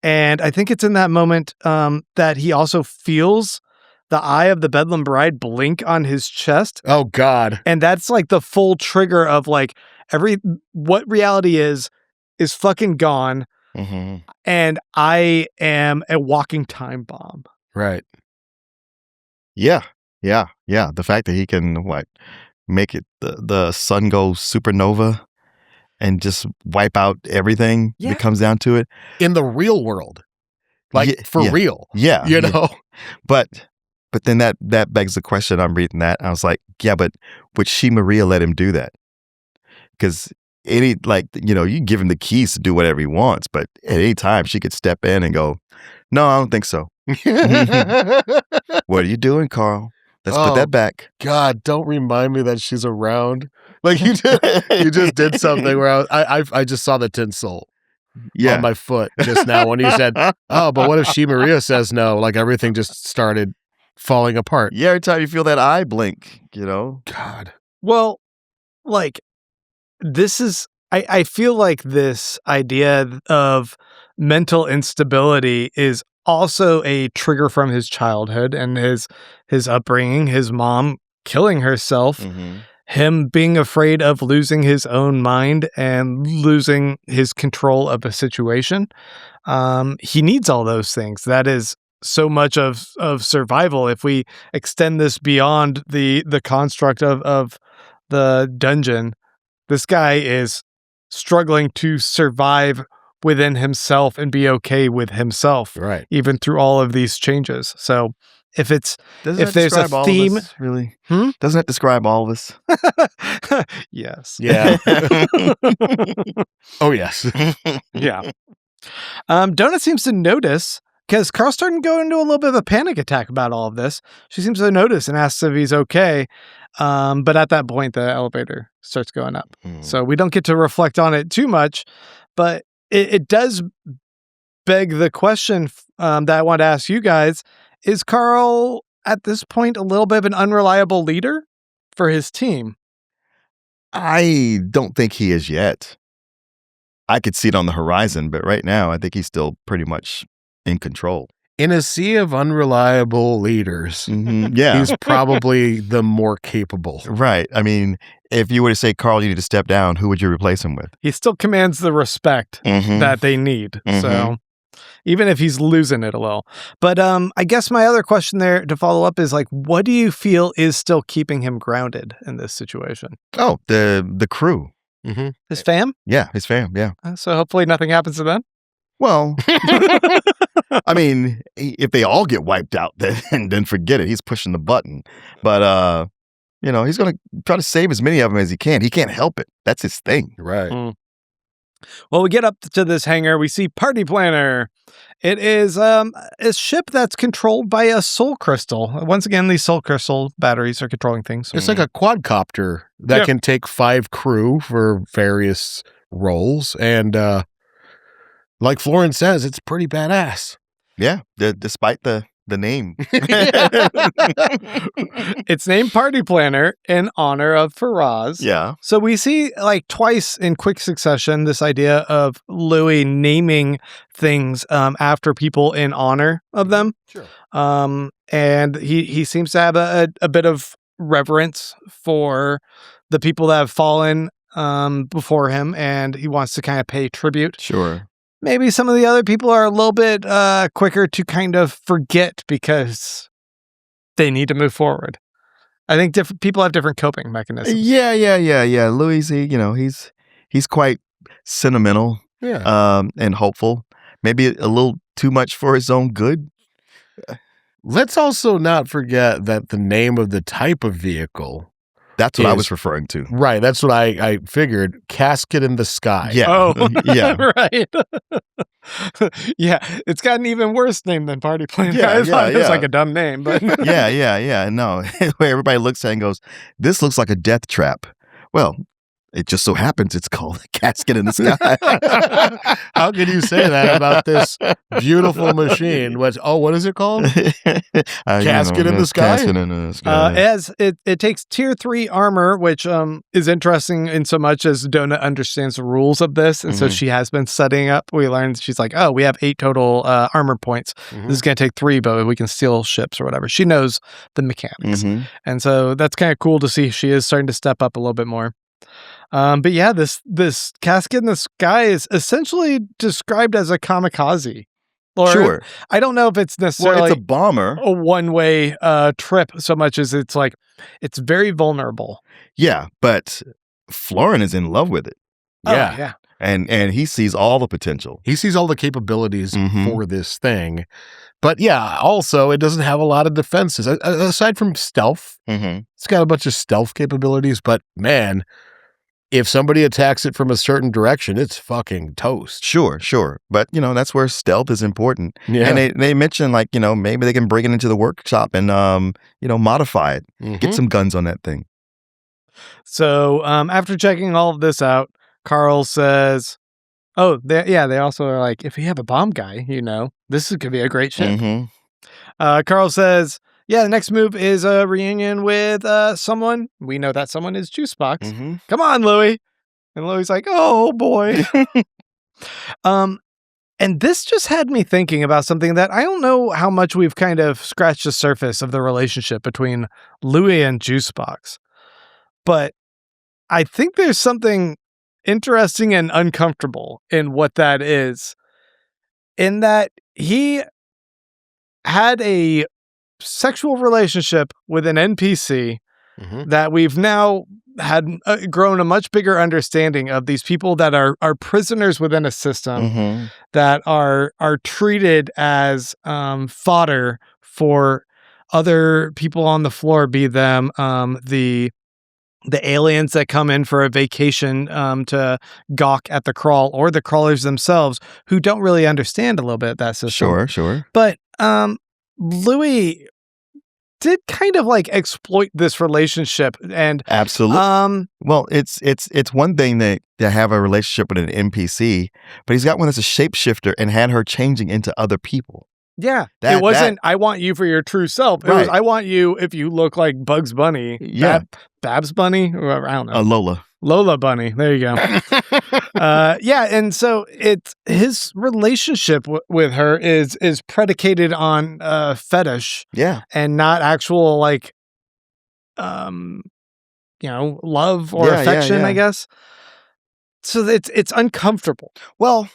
And I think it's in that moment that he also feels the eye of the Bedlam Bride blink on his chest. Oh, God. And that's like the full trigger of like what reality is fucking gone. And I am a walking time bomb. Right. Yeah. The fact that he can make it the sun go supernova and just wipe out everything if it comes down to it. In the real world. Real. Yeah. You know? But then that begs the question. I'm reading that. I was like, yeah, but would she Maria let him do that? Because you give him the keys to do whatever he wants, but at any time she could step in and go, "No, I don't think so." "What are you doing, Carl? Let's put that back." God, don't remind me that she's around. Like you just did something where I just saw the tinsel on my foot just now when you said, "Oh, but what if Maria says no?" Like everything just started falling apart. Yeah, every time you feel that eye blink, God. Well, like this is I feel like this idea of mental instability is also a trigger from his childhood and his upbringing, his mom killing herself, him being afraid of losing his own mind and losing his control of a situation. He needs all those things. That is so much of survival. If we extend this beyond the construct of the dungeon, this guy is struggling to survive within himself and be okay with himself, right? Even through all of these changes. So if there's a theme, really, doesn't it describe all of us? Yes. Yeah. Oh yes. Yeah. Donut seems to notice because Carl's starting to go into a little bit of a panic attack about all of this. She seems to notice and asks if he's okay. But at that point, the elevator starts going up. So we don't get to reflect on it too much, but it does beg the question that I want to ask you guys. Is Carl at this point a little bit of an unreliable leader for his team? I don't think he is yet. I could see it on the horizon, but right now I think he's still pretty much in control. In a sea of unreliable leaders, he's probably the more capable. Right. I mean, if you were to say, Carl, you need to step down, who would you replace him with? He still commands the respect that they need. So even if he's losing it a little. But I guess my other question there to follow up is like, what do you feel is still keeping him grounded in this situation? Oh, the crew. His fam? Yeah, his fam, yeah. So hopefully nothing happens to them? Well, I mean, if they all get wiped out, then forget it. He's pushing the button. But, he's going to try to save as many of them as he can. He can't help it. That's his thing. Right. Well, we get up to this hangar. We see Party Planner. It is a ship that's controlled by a soul crystal. Once again, these soul crystal batteries are controlling things. It's like a quadcopter that can take 5 crew for various roles. And like Florence says, it's pretty badass. Yeah, despite the name. It's named Party Planner in honor of Faraz. Yeah. So we see like twice in quick succession this idea of Louis naming things after people in honor of them. Sure. And he seems to have a bit of reverence for the people that have fallen before him, and he wants to kind of pay tribute. Sure. Maybe some of the other people are a little bit quicker to kind of forget because they need to move forward. I think different people have different coping mechanisms. Yeah. Louis, he's quite sentimental, and hopeful. Maybe a little too much for his own good. Let's also not forget that the name of the type of vehicle. That's what I was referring to. Right. That's what I figured. Casket in the Sky. Yeah. Oh, yeah. Right. Yeah. It's got an even worse name than Party Planner. Yeah, I thought it was yeah. like a dumb name, but Yeah. No, where everybody looks at it and goes, "This looks like a death trap." Well, it just so happens it's called a Casket in the Sky. How can you say that about this beautiful machine? What is it called? Casket in the Sky? Casket in the Sky. as it takes tier 3 armor, which is interesting in so much as Donut understands the rules of this, and so she has been setting up. We learned she's like, oh, we have 8 total armor points. This is going to take 3, but we can steal ships or whatever. She knows the mechanics, and so that's kind of cool to see. She is starting to step up a little bit more. But yeah, this Casket in the Sky is essentially described as a kamikaze. Or, Sure. I don't know if it's necessarily Well, it's a bomber. a one-way trip so much as it's like it's very vulnerable. Yeah, but Florin is in love with it. Yeah. Oh, yeah. And he sees all the potential. He sees all the capabilities for this thing. But yeah, also, it doesn't have a lot of defenses. Aside from stealth, it's got a bunch of stealth capabilities. But man, if somebody attacks it from a certain direction, it's fucking toast. Sure. But, that's where stealth is important. Yeah. And they mentioned, like, maybe they can bring it into the workshop and, modify it. Get some guns on that thing. So after checking all of this out, Carl says, they also are like, if we have a bomb guy, this could be a great ship. Carl says, the next move is a reunion with someone. We know that someone is Juicebox. Come on, Louie. And Louie's like, oh, boy. And this just had me thinking about something that I don't know how much we've kind of scratched the surface of the relationship between Louie and Juicebox. But I think there's something interesting and uncomfortable in what that is. In that he had a sexual relationship with an NPC that we've now had grown a much bigger understanding of these people that are prisoners within a system that are treated as fodder for other people on the floor, be them the aliens that come in for a vacation to gawk at the crawl, or the crawlers themselves who don't really understand a little bit that system. Sure. But Louis did kind of like exploit this relationship, and absolutely. Well, it's one thing to have a relationship with an NPC, but he's got one that's a shapeshifter and had her changing into other people. Yeah, it wasn't, I want you for your true self. It was, I want you if you look like Bugs Bunny. Yeah. Babs Bunny? Or, I don't know. Lola. Lola Bunny. There you go. And so his relationship with her is predicated on fetish. Yeah. And not actual, like, love or affection, I guess. So it's uncomfortable. Well,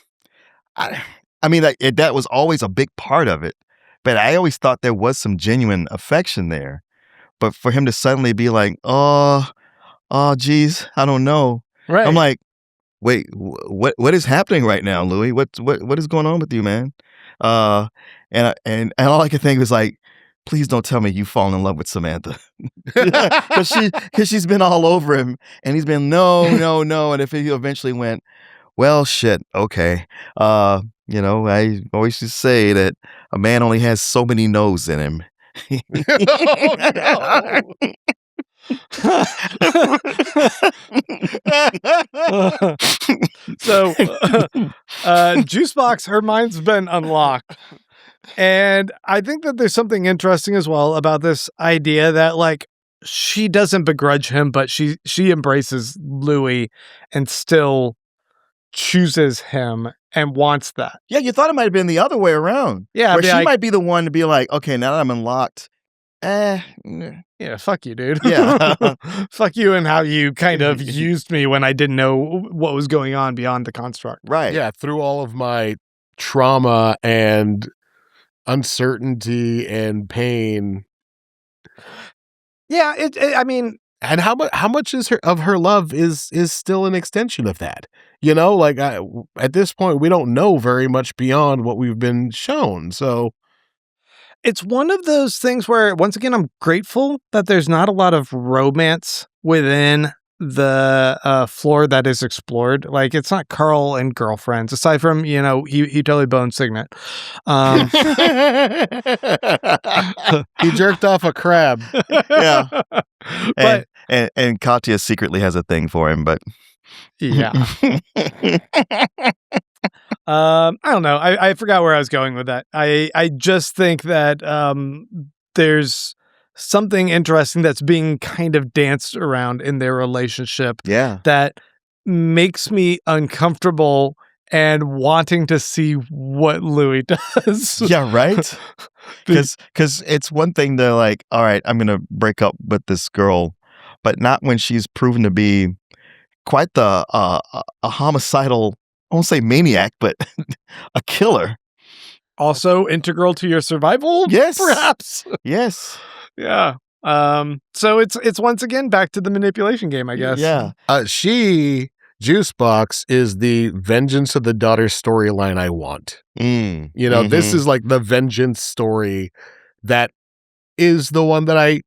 I mean, that was always a big part of it, but I always thought there was some genuine affection there. But for him to suddenly be like, oh, geez, I don't know. Right. I'm like, wait, what is happening right now, Louis? What is going on with you, man? And all I could think was like, please don't tell me you've fallen in love with Samantha, because she's been all over him, and he's been no, and if he eventually went, well, shit, okay. I always just say that a man only has so many no's in him. Oh, no. So, Juicebox, her mind's been unlocked. And I think that there's something interesting as well about this idea that, like, she doesn't begrudge him, but she embraces Louis and still chooses him and wants that. Yeah, you thought it might have been the other way around. Yeah, where she might be the one to be like, okay, now that I'm unlocked, yeah, fuck you, dude. Yeah. Fuck you and how you kind of used me when I didn't know what was going on beyond the construct. Right. Yeah, through all of my trauma and uncertainty and pain. Yeah, I mean, and how much of her love is still an extension of that? Like at this point, we don't know very much beyond what we've been shown. So it's one of those things where, once again, I'm grateful that there's not a lot of romance within the floor that is explored. Like, it's not Carl and girlfriends, aside from, he totally boned Signet. He jerked off a crab. Yeah. But and Katya secretly has a thing for him, but yeah. I don't know. I forgot where I was going with that. I just think that there's something interesting that's being kind of danced around in their relationship. Yeah. That makes me uncomfortable and wanting to see what Louis does. Yeah, right? Because it's one thing to like, all right, I'm going to break up with this girl, but not when she's proven to be quite the a homicidal, I won't say maniac, but a killer. Also integral to your survival? Yes. Perhaps. Yes. Yeah. So it's once again back to the manipulation game, I guess. Yeah. Juicebox is the vengeance of the daughter storyline I want. This is like the vengeance story that is the one that I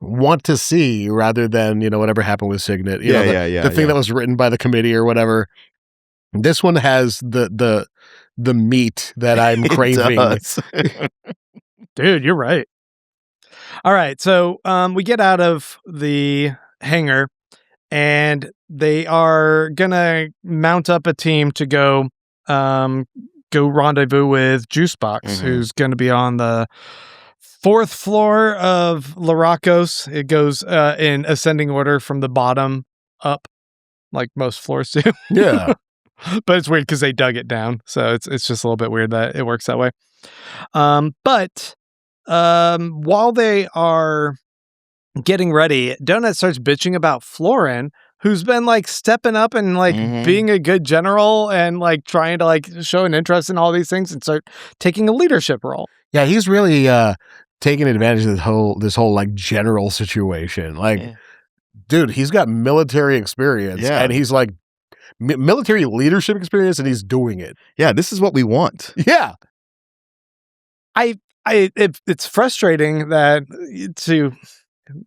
want to see rather than, whatever happened with Signet. The thing that was written by the committee or whatever. This one has the meat that I'm craving. Dude, you're right. All right, so we get out of the hangar, and they are gonna mount up a team to go rendezvous with Juicebox, who's gonna be on the 4th floor of Laracos. It goes in ascending order from the bottom up, like most floors do. Yeah. But it's weird because they dug it down, so it's just a little bit weird that it works that way. But while they are getting ready, Donut starts bitching about Florin, who's been like stepping up and like being a good general and like trying to like show an interest in all these things and start taking a leadership role. Yeah, he's really taking advantage of this whole like general situation. Like, dude, he's got military experience, and he's like military leadership experience, and he's doing it. Yeah, this is what we want. Yeah. It's frustrating that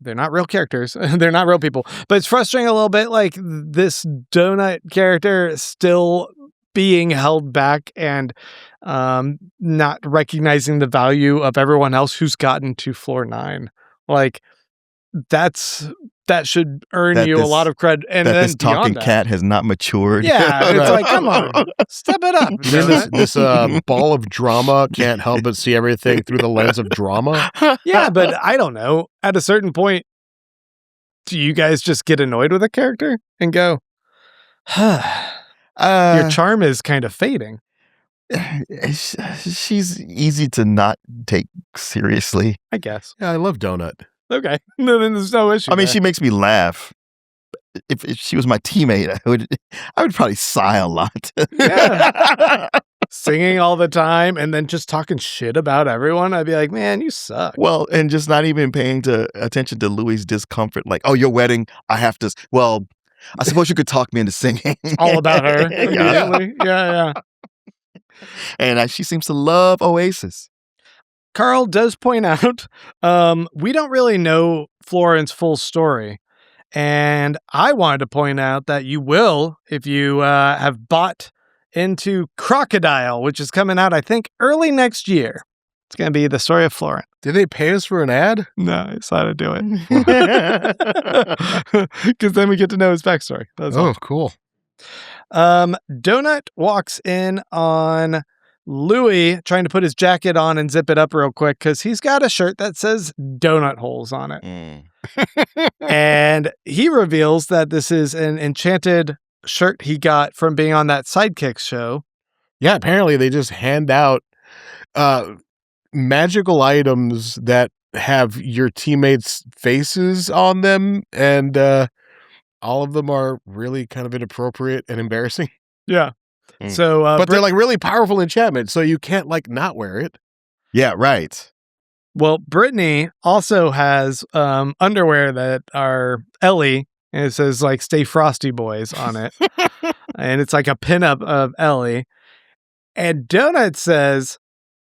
they're not real characters. They're not real people, but it's frustrating a little bit. Like this Donut character still being held back and not recognizing the value of everyone else who's gotten to floor 9. Like that should earn you a lot of credit. And then this talking cat has not matured. Yeah, it's like, come on, step it up. This ball of drama can't help but see everything through the lens of drama. Yeah, but I don't know. At a certain point, do you guys just get annoyed with a character and go, your charm is kind of fading? She's easy to not take seriously, I guess. Yeah, I love Donut. Okay, then there's no issue. I mean, she makes me laugh. If she was my teammate, I would probably sigh a lot. Yeah. Singing all the time and then just talking shit about everyone. I'd be like, man, you suck. Well, and just not even paying attention to Louis' discomfort. Like, oh, your wedding, I have to. Well, I suppose you could talk me into singing. All about her immediately. Yeah. And she seems to love Oasis. Carl does point out, we don't really know Florin's full story. And I wanted to point out that you will if you have bought into Crocodile, which is coming out, I think, early next year. It's going to be the story of Florin. Did they pay us for an ad? No, I decided to do it. Because then we get to know his backstory. That's all. Cool. Donut walks in on Louis trying to put his jacket on and zip it up real quick because he's got a shirt that says donut holes on it. And he reveals that this is an enchanted shirt he got from being on that Sidekicks show. Yeah, apparently they just hand out magical items that have your teammates' faces on them, and all of them are really kind of inappropriate and embarrassing. Yeah. So, but they're like really powerful enchantments, so you can't like not wear it. Yeah, right. Well, Brittany also has underwear that are Ellie, and it says like "Stay Frosty Boys" on it, and it's like a pinup of Ellie. And Donut says,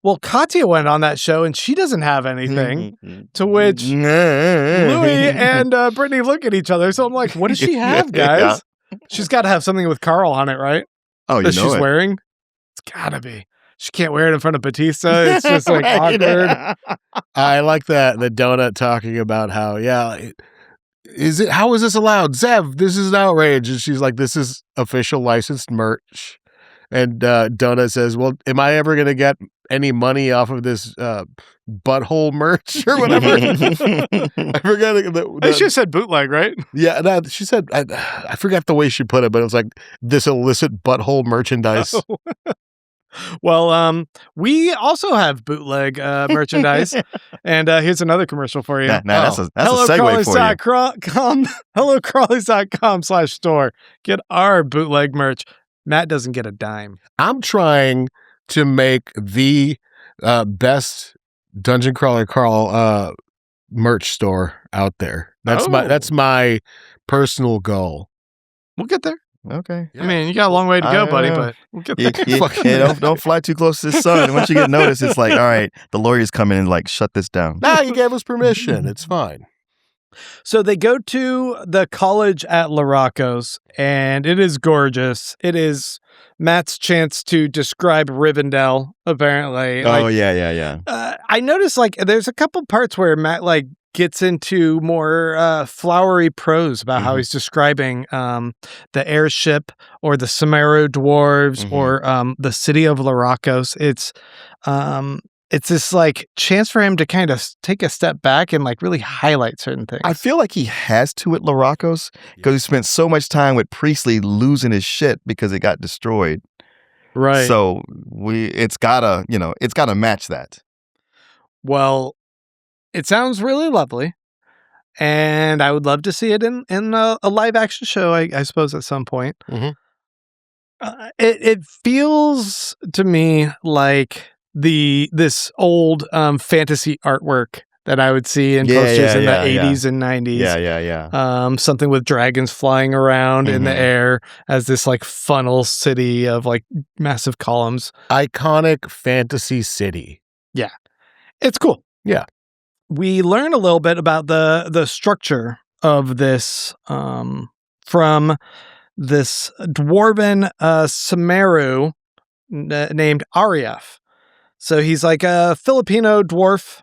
"Well, Katya went on that show, and she doesn't have anything." To which Louis and Brittany look at each other. So I'm like, "What does she have, guys? Yeah. She's got to have something with Carl on it, right?" Oh, that she's wearing. It's gotta be. She can't wear it in front of Batista. It's just like awkward. I like that the Donut talking about how how is this allowed? Zev, this is an outrage. And she's like, this is official licensed merch. And Donut says, well, am I ever gonna get any money off of this butthole merch or whatever? I forgot. She just said bootleg, right? Yeah, she said, I forgot the way she put it, but it was like this illicit butthole merchandise. Oh. Well, we also have bootleg merchandise, and here's another commercial for you. That's a segue for you. HelloCrawlies.com/store. Get our bootleg merch. Matt doesn't get a dime. I'm trying to make the best Dungeon Crawler Carl merch store out there. That's my personal goal. We'll get there. Okay. Yeah. I mean, you got a long way to go, buddy, but we'll get there. Don't fly too close to the sun. Once you get noticed, it's like, all right, the lawyer's coming and like shut this down. Nah, you gave us permission. It's fine. So they go to the college at Laracos, and it is gorgeous. It is Matt's chance to describe Rivendell, apparently. Oh, yeah. I noticed, like, there's a couple parts where Matt, like, gets into more flowery prose about how he's describing the airship or the Samaro dwarves or the city of Laracos. It's this like chance for him to kind of take a step back and like really highlight certain things. I feel like he has to at Laracos because he spent so much time with Priestley losing his shit because it got destroyed. Right. So it's gotta match that. Well, it sounds really lovely, and I would love to see it in a live action show. I suppose at some point. It feels to me like this old fantasy artwork that I would see in posters in the 80s and 90s. Yeah. Something with dragons flying around in the air as this like funnel city of like massive columns. Iconic fantasy city. Yeah. It's cool. Yeah. We learn a little bit about the structure of this from this dwarven Samaru named Arief. So he's like a Filipino dwarf.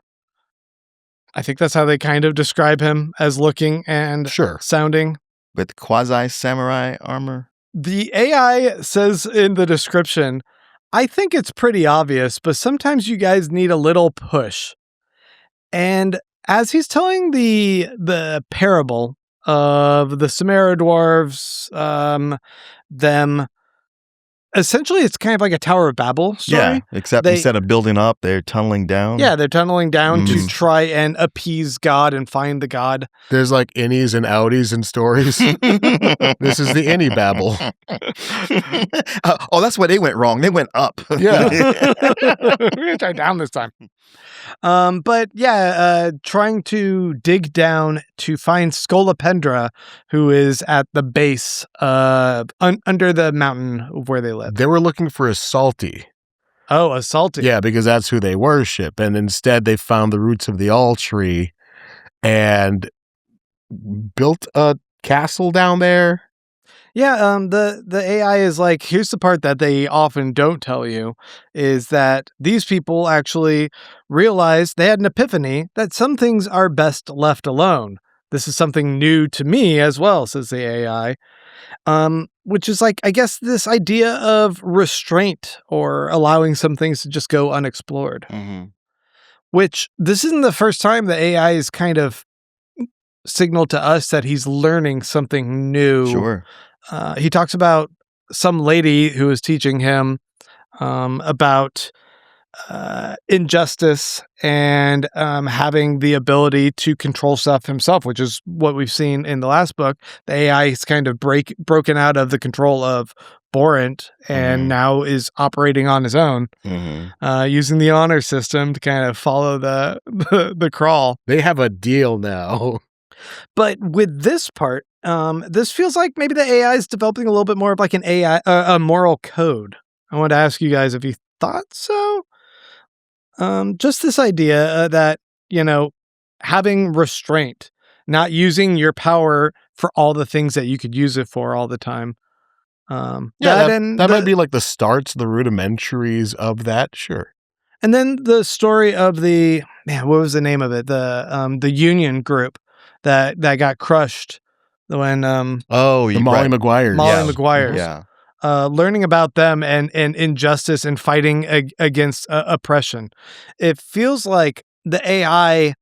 I think that's how they kind of describe him as looking and sounding. With quasi-samurai armor? The AI says in the description, I think it's pretty obvious, but sometimes you guys need a little push. And as he's telling the parable of the Samara dwarves, them... Essentially, it's kind of like a Tower of Babel story. Yeah, except instead of building up, they're tunneling down. Yeah, they're tunneling down to try and appease God and find the God. There's like innies and outies in stories. This is the innie Babel. That's where they went wrong. They went up. Yeah. We're going to try down this time. But yeah, trying to dig down to find Scolopendra, who is at the base under the mountain where they live. They were looking for a salty. Oh, a salty. Yeah, because that's who they worship. And instead they found the roots of the all tree and built a castle down there. Yeah, the AI is like, here's the part that they often don't tell you, is that these people actually realized they had an epiphany that some things are best left alone. This is something new to me as well, says the AI. Which is like, I guess, this idea of restraint or allowing some things to just go unexplored. Which, this isn't the first time the AI is kind of signaled to us that he's learning something new. Sure. He talks about some lady who is teaching him about injustice and having the ability to control stuff himself, which is what we've seen in the last book. The AI is kind of broken out of the control of Borant and now is operating on his own, using the honor system to kind of follow the crawl. They have a deal now. But with this part, this feels like maybe the AI is developing a little bit more of like an AI, a moral code. I wanted to ask you guys if you thought so. Just this idea that, having restraint, not using your power for all the things that you could use it for all the time. That might be like the starts, the rudimentaries of that. Sure. And then the story of what was the name of it? The Union group that got crushed when the Molly Maguires. Maguires. Yeah. Learning about them and injustice and fighting against oppression. It feels like the AI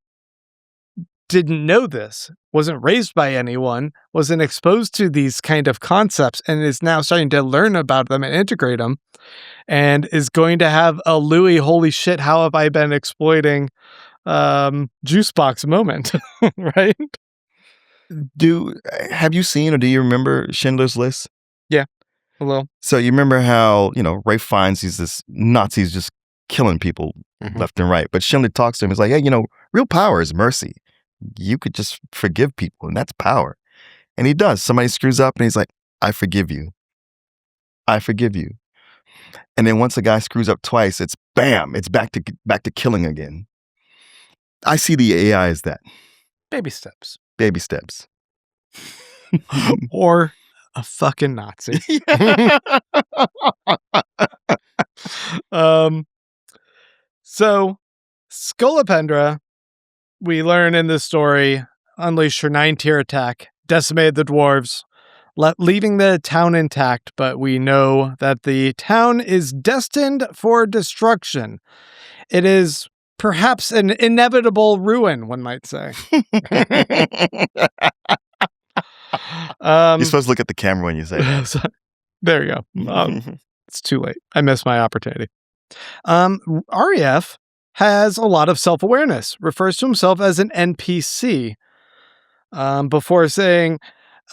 didn't know this, wasn't raised by anyone, wasn't exposed to these kind of concepts, and is now starting to learn about them and integrate them, and is going to have a Louis, holy shit, how have I been exploiting juice box moment, right? Have you seen or do you remember Schindler's List? Yeah, a little. So you remember how, Rafe finds this Nazis just killing people left and right. But Schindler talks to him. He's like, hey, real power is mercy. You could just forgive people, and that's power. And he does. Somebody screws up, and he's like, I forgive you. I forgive you. And then once a guy screws up twice, it's bam, it's back to killing again. I see the AI as that. Baby steps. Baby steps. Or a fucking Nazi. So Scolopendra, we learn in this story, unleashed her 9-tier attack, decimated the dwarves, leaving the town intact, but we know that the town is destined for destruction. It is perhaps an inevitable ruin, one might say. You're supposed to look at the camera when you say that. There you go. It's too late. I missed my opportunity. REF has a lot of self-awareness, refers to himself as an NPC, before saying,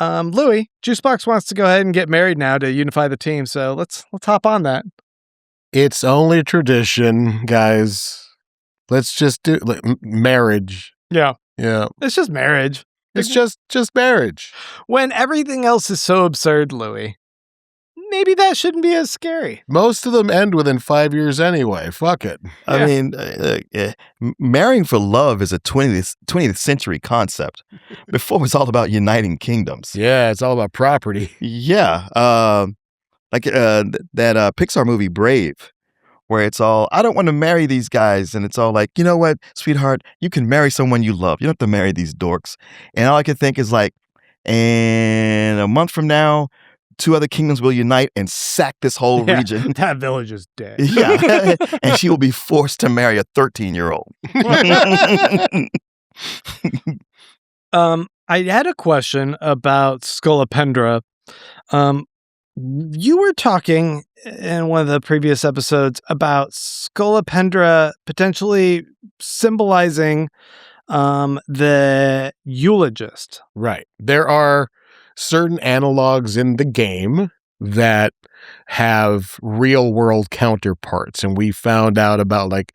Louis, Juicebox wants to go ahead and get married now to unify the team, so let's hop on that. It's only tradition, guys. Let's just do marriage. Yeah. Yeah. It's just marriage. It's just marriage. When everything else is so absurd, Louis, maybe that shouldn't be as scary. Most of them end within 5 years anyway. Fuck it. I mean, marrying for love is a 20th century concept. Before, it was all about uniting kingdoms. Yeah, it's all about property. Yeah. Like that Pixar movie Brave, where it's all, I don't want to marry these guys. And it's all like, you know what, sweetheart, you can marry someone you love. You don't have to marry these dorks. And all I can think is like, and a month from now, 2 other kingdoms will unite and sack this whole region. That village is dead. Yeah. And she will be forced to marry a 13-year-old. I had a question about Scolopendra. You were talking in one of the previous episodes about Scolopendra potentially symbolizing the eulogist. Right. There are certain analogs in the game that have real world counterparts. And we found out about like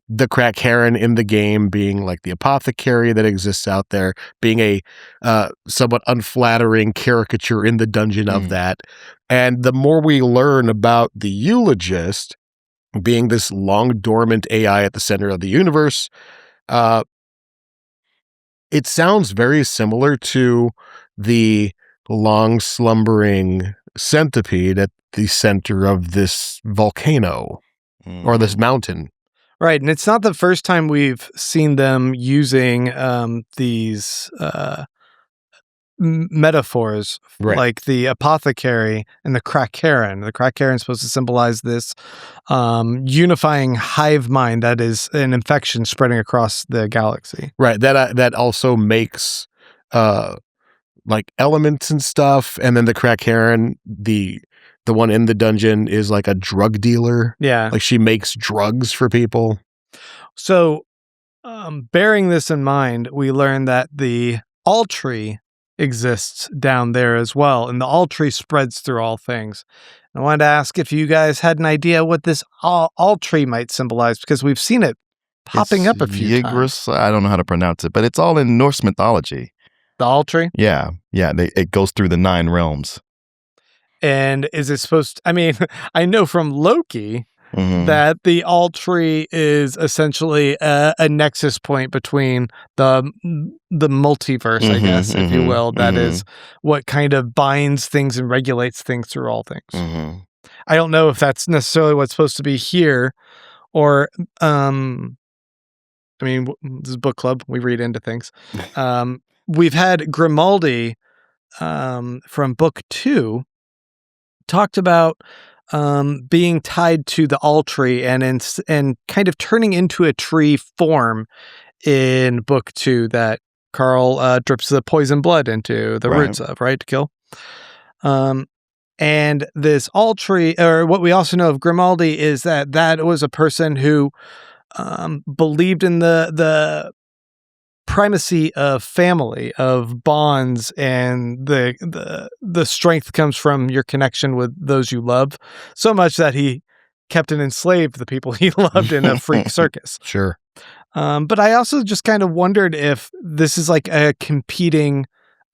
the crack heron in the game being like the apothecary that exists out there, being a somewhat unflattering caricature in the dungeon of that. And the more we learn about the eulogist being this long dormant AI at the center of the universe, it sounds very similar to the long slumbering centipede at the center of this volcano or this mountain. Right. And it's not the first time we've seen them using these metaphors, right, like the apothecary and the crack heron. The crack heron is supposed to symbolize this unifying hive mind that is an infection spreading across the galaxy. Right. That also makes like elements and stuff. And then the crack heron, the one in the dungeon, is like a drug dealer. Yeah. Like she makes drugs for people. So bearing this in mind, we learn that the all tree exists down there as well. And the all tree spreads through all things. I wanted to ask if you guys had an idea what this all tree might symbolize, because we've seen it popping up a few times. I don't know how to pronounce it, but it's all in Norse mythology. The all tree? Yeah. It goes through the 9 realms. And is it supposed to, I mean, I know from Loki that the all tree is essentially a nexus point between the multiverse, I guess, if you will. That is what kind of binds things and regulates things through all things. I don't know if that's necessarily what's supposed to be here, or I mean, this is book club. We read into things. We've had Grimaldi from book 2 talked about being tied to the all tree and kind of turning into a tree form in book 2 that Carl drips the poison blood into the roots of, right, to kill. And this all tree, or what we also know of Grimaldi, is that was a person who believed in the primacy of family, of bonds, and the strength comes from your connection with those you love, so much that he kept and enslaved the people he loved in a freak circus. Sure. But I also just kind of wondered if this is like a competing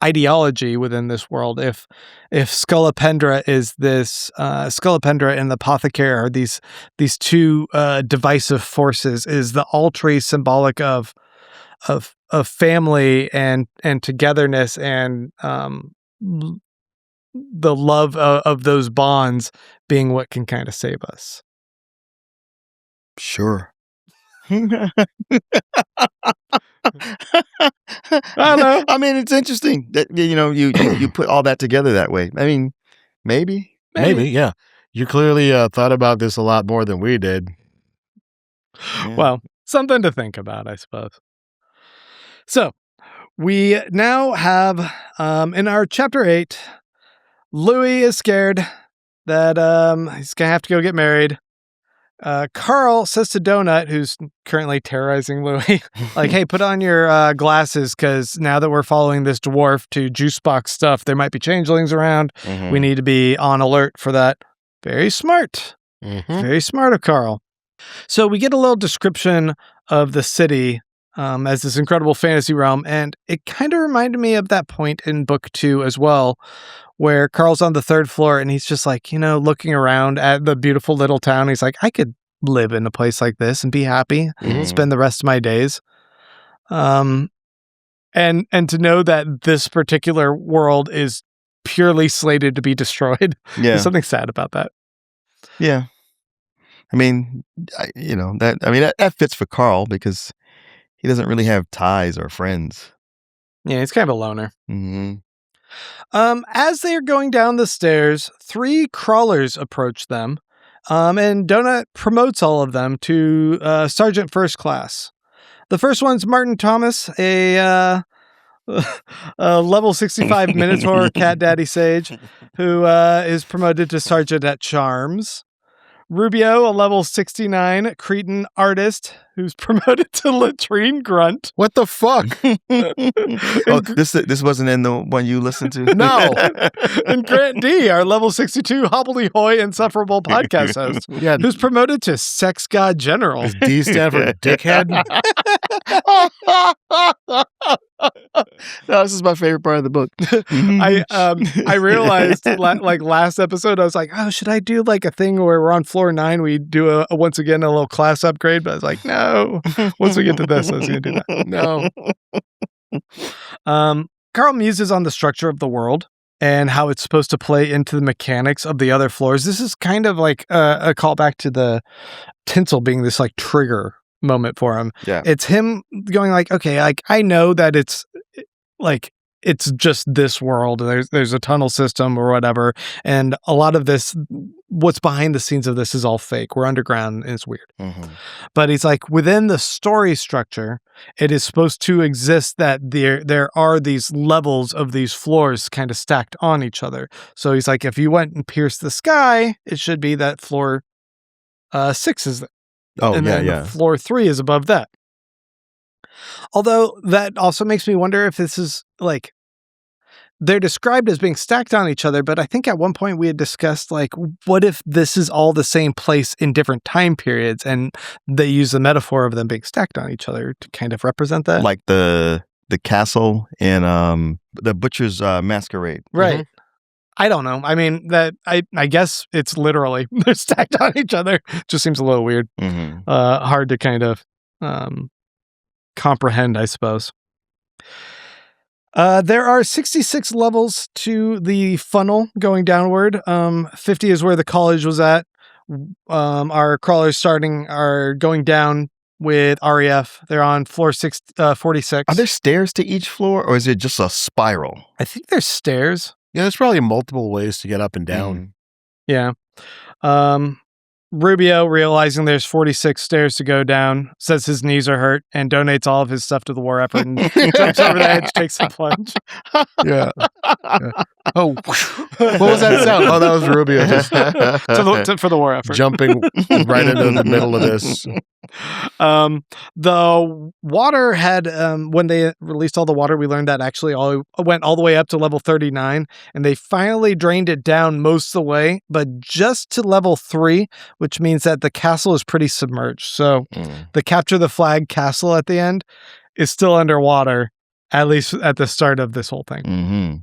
ideology within this world. If Scolopendra is this Scolopendra and the apothecary are these two divisive forces, is the all tree symbolic of family and togetherness and the love of those bonds being what can kind of save us. Sure. I don't know. I mean, it's interesting that you put all that together that way. I mean, maybe. Yeah. You clearly thought about this a lot more than we did. Yeah. Well, something to think about, I suppose. So, we now have in our chapter 8, Louis is scared that he's gonna have to go get married. Carl says to Donut, who's currently terrorizing Louis, like, hey, put on your glasses, because now that we're following this dwarf to juice box stuff, there might be changelings around. Mhm. We need to be on alert for that. Very smart. Very smart of Carl. So we get a little description of the city as this incredible fantasy realm, and it kind of reminded me of that point in book 2 as well, where Carl's on the 3rd floor and he's just like, looking around at the beautiful little town. He's like, I could live in a place like this and be happy, spend the rest of my days. And to know that this particular world is purely slated to be destroyed. Yeah. There's something sad about that. Yeah. I mean, that fits for Carl because he doesn't really have ties or friends. Yeah, he's kind of a loner. Mm-hmm. As they are going down the stairs, 3 crawlers approach them, and Donut promotes all of them to Sergeant First Class. The first one's Martin Thomas, a level 65 Minotaur Cat Daddy Sage, who is promoted to Sergeant at Charms. Rubio, a level 69 Cretan artist, who's promoted to Latrine Grunt. What the fuck? This wasn't in the one you listened to? No. And Grant D, our level 62 hobbledehoy insufferable podcast host, who's promoted to Sex God General. Does D stand for dickhead? No, this is my favorite part of the book. I realized like last episode, I was like, oh, should I do like a thing where we're on floor 9, we do once again a little class upgrade? But I was like, no. Once we get to this, I was going to do that. No. Carl muses on the structure of the world and how it's supposed to play into the mechanics of the other floors. This is kind of like a callback to the tinsel being this like trigger moment for him. Yeah. It's him going like, okay, like I know that it's like it's just this world. There's a tunnel system or whatever, and a lot of this, what's behind the scenes of this, is all fake. We're underground and it's weird. Mm-hmm. But he's like, within the story structure, it is supposed to exist that there are these levels of these floors kind of stacked on each other. So he's like, if you went and pierced the sky, it should be that floor 6 is there. Oh, and yeah, then floor 3 is above that. Although that also makes me wonder if this is like, they're described as being stacked on each other, but I think at one point we had discussed like, what if this is all the same place in different time periods, and they use the metaphor of them being stacked on each other to kind of represent that? Like the castle in the Butcher's Masquerade. Right. Mm-hmm. I don't know. I mean, that I guess it's literally they're stacked on each other. Just seems a little weird. Mm-hmm. Hard to kind of comprehend, I suppose. There are 66 levels to the funnel going downward. 50 is where the college was at. Our crawlers are going down with REF. They're on floor 46. Are there stairs to each floor, or is it just a spiral? I think there's stairs. Yeah, there's probably multiple ways to get up and down. Yeah. Rubio, realizing there's 46 stairs to go down, says his knees are hurt and donates all of his stuff to the war effort and jumps over the edge, takes a plunge. Yeah. Oh, what was that sound? Oh, that was Rubio just for the war effort. Jumping right into the middle of this. The water had, when they released all the water, we learned that actually went all the way up to level 39, and they finally drained it down most of the way, but just to level 3, which means that the castle is pretty submerged. So the capture the flag castle at the end is still underwater, at least at the start of this whole thing. Mm-hmm.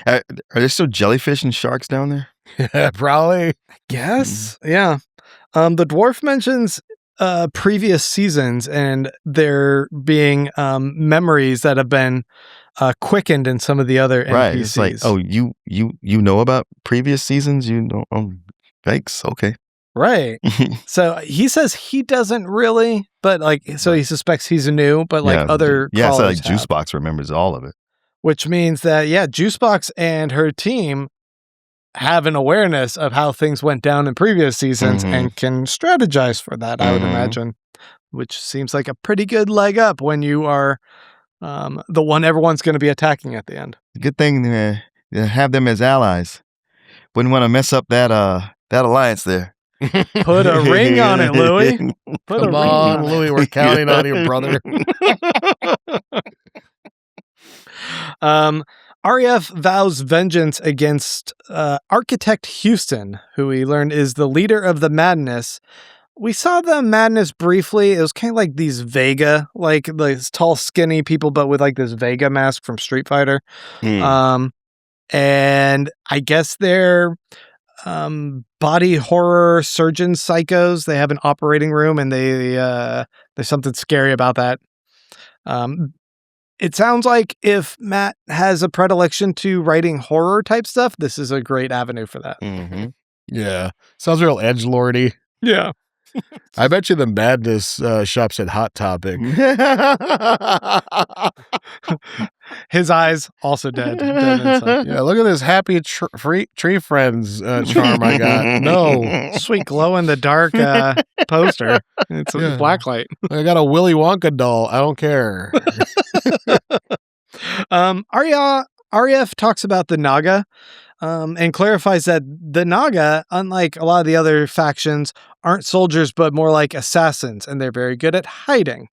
Are there still jellyfish and sharks down there? Yeah, probably. I guess. Yeah. The dwarf mentions previous seasons and there being memories that have been quickened in some of the other NPCs. Right. It's like, oh, you know about previous seasons? You know, thanks. Okay. Right. So he says he doesn't really, but like, so he suspects he's new, but like other so crawlers like Juicebox remembers all of it. Which means that, Juicebox and her team have an awareness of how things went down in previous seasons and can strategize for that, I would imagine, which seems like a pretty good leg up when you are the one everyone's going to be attacking at the end. Good thing to have them as allies. Wouldn't want to mess up that alliance there. Put a ring on it, Louie. Come on, Louie, we're counting on you, brother. REF vows vengeance against Architect Houston, who we learn is the leader of the Madness. We saw the Madness briefly. It was kind of like these Vega, like these tall, skinny people, but with like this Vega mask from Street Fighter. And I guess they're body horror surgeon psychos. They have an operating room, and there's something scary about that. It sounds like if Matt has a predilection to writing horror type stuff, this is a great avenue for that. Yeah. Sounds real edgelordy. Yeah. I bet you the Madness shops at Hot Topic. His eyes also dead inside. Yeah, look at this happy tree friends charm I got. No. Sweet glow in the dark poster. It's a blacklight. I got a Willy Wonka doll. I don't care. Arya talks about the Naga and clarifies that the Naga, unlike a lot of the other factions, aren't soldiers but more like assassins, and they're very good at hiding.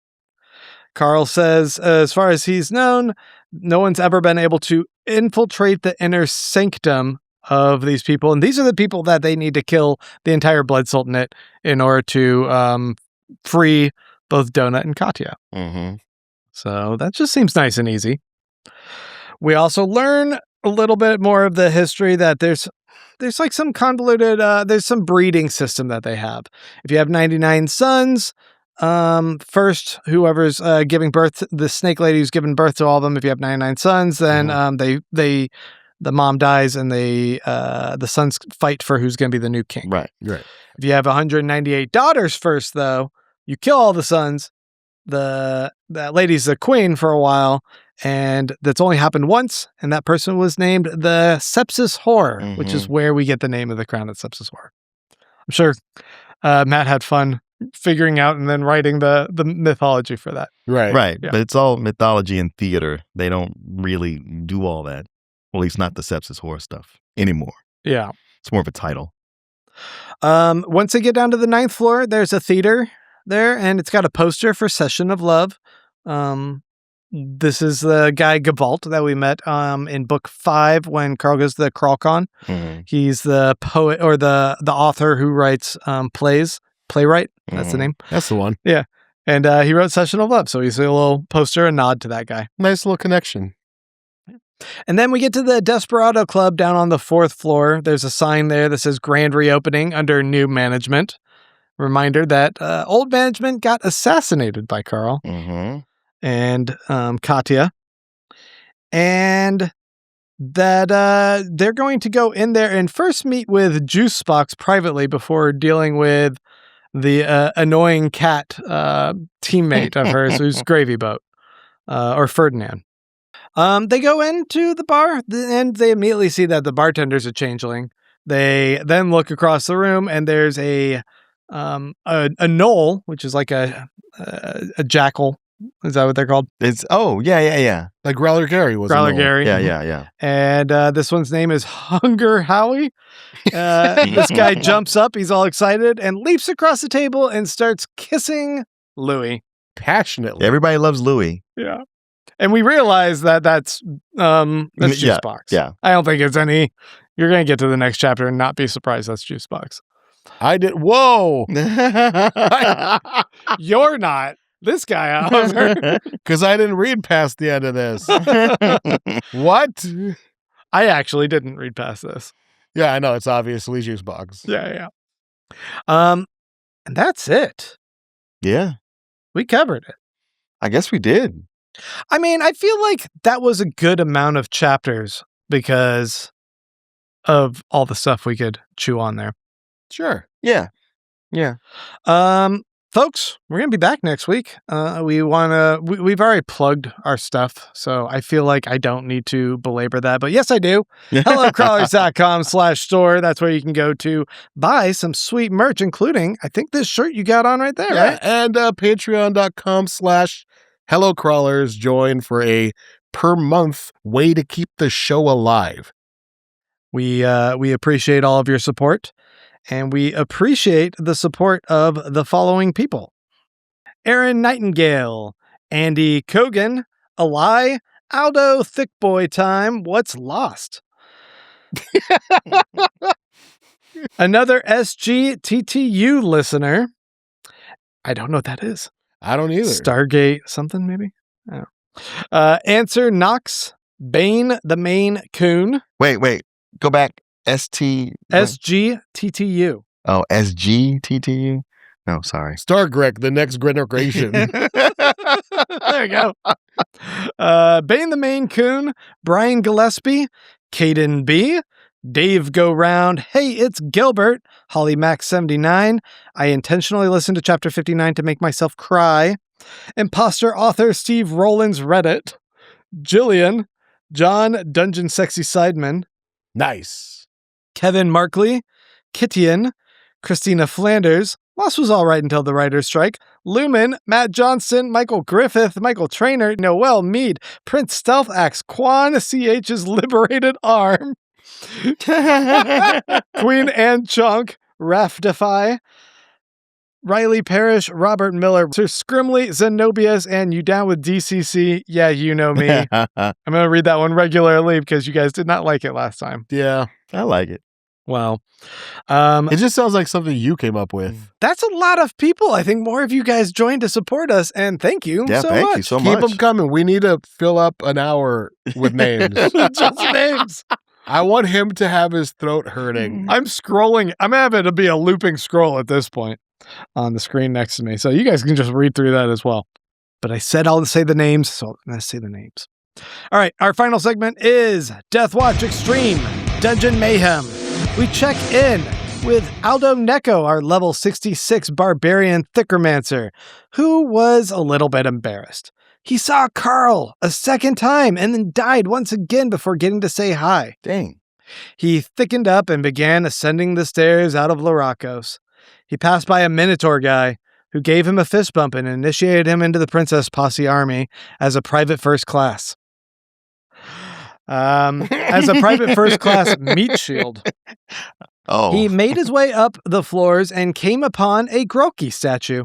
Carl says, as far as he's known, no one's ever been able to infiltrate the inner sanctum of these people, and these are the people that they need to kill the entire Blood Sultanate in order to free both Donut and Katya. So that just seems nice and easy. We also learn a little bit more of the history that there's like some convoluted, there's some breeding system that they have. If you have 99 sons, first, whoever's giving birth, the snake lady who's giving birth to all of them, if you have 99 sons, then the mom dies and the sons fight for who's going to be the new king. Right. If you have 198 daughters first, though, you kill all the sons. That lady's the queen for a while, and that's only happened once, and that person was named the Sepsis Whore, which is where we get the name of the crown at Sepsis Whore. I'm sure Matt had fun figuring out and then writing the mythology for that. Right. Yeah. But it's all mythology and theater. They don't really do all that. Well, at least not the Sepsis Whore stuff anymore. Yeah. It's more of a title. Once they get down to the 9th floor, there's a theater there, and it's got a poster for Session of Love. This is the guy Gabalt that we met in book 5 when Carl goes to the CrawlCon. He's the poet or the author who writes playwright. That's the name. That's the one. Yeah. And he wrote Session of Love, so he's a little poster, a nod to that guy. Nice little connection. And then we get to the Desperado Club down on the 4th floor. There's a sign there that says grand reopening under new management. Reminder that old management got assassinated by Carl and Katya. And that they're going to go in there and first meet with Juicebox privately before dealing with the annoying cat teammate of hers who's Gravy Boat or Ferdinand. They go into the bar and they immediately see that the bartender's a changeling. They then look across the room and there's a knoll, which is like a jackal. Is that what they're called? It's yeah. Like Growler Gary was. Growler Gary. Yeah. And this one's name is Hunger Howie. This guy jumps up, he's all excited, and leaps across the table and starts kissing Louie. Passionately. Everybody loves Louie. Yeah. And we realize that's Juicebox. Yeah. I don't think it's any. You're going to get to the next chapter and not be surprised that's Juicebox. I did. Whoa. You're not. This guy, however. Because I didn't read past the end of this. What? I actually didn't read past this. Yeah, I know. It's obviously Juicebox. Yeah. And that's it. Yeah. We covered it. I guess we did. I mean, I feel like that was a good amount of chapters because of all the stuff we could chew on there. Sure. Yeah. Yeah. Folks, we're going to be back next week. We've already plugged our stuff, so I feel like I don't need to belabor that. But yes, I do. HelloCrawlers.com/store. That's where you can go to buy some sweet merch, including, I think, this shirt you got on right there, right? And Patreon.com/HelloCrawlers. Join for a per month way to keep the show alive. We appreciate all of your support. And we appreciate the support of the following people: Aaron Nightingale, Andy Kogan, Eli, Aldo Thickboy Time, What's Lost? Another SGTTU listener. I don't know what that is. I don't either. Stargate something, maybe? Oh. Answer Knox, Bane the Main Coon. Wait. Go back. SGTTU. Oh, SGTTU? No, sorry. Star Greg, the next generation. There you go. Bane the Main Coon, Brian Gillespie, Caden B, Dave Go Round, Hey, it's Gilbert, Holly Max 79. I intentionally listened to chapter 59 to make myself cry. Imposter author Steve Rowland's Reddit, Jillian, John Dungeon Sexy Sideman. Nice. Kevin Markley, Kittian, Christina Flanders, Lost was all right until the writer's strike, Lumen, Matt Johnston, Michael Griffith, Michael Trainer, Noel Mead, Prince Stealth Axe, Quan CH's Liberated Arm, Queen Anne Chunk, Raftify, Riley Parrish, Robert Miller, Sir Scrimley, Zenobius, and You Down with DCC? Yeah, you know me. I'm going to read that one regularly because you guys did not like it last time. Yeah. I like it. Well, it just sounds like something you came up with. That's a lot of people. I think more of you guys joined to support us, and thank you so thank much. you so Keep much. them coming. We need to fill up an hour with names. Just names. I want him to have his throat hurting. I'm scrolling. I'm having to be a looping scroll at this point on the screen next to me, so you guys can just read through that as well. But I said I'll say the names, so I'm going to say the names. All right, our final segment is Death Watch Extreme Dungeon Mayhem. We check in with Aldo Neko, our level 66 barbarian thickermancer, who was a little bit embarrassed. He saw Carl a second time and then died once again before getting to say hi. Dang. He thickened up and began ascending the stairs out of Larakos. He passed by a Minotaur guy who gave him a fist bump and initiated him into the Princess Posse Army as a private first class. As a private first class meat shield. Oh. He made his way up the floors and came upon a Groki statue.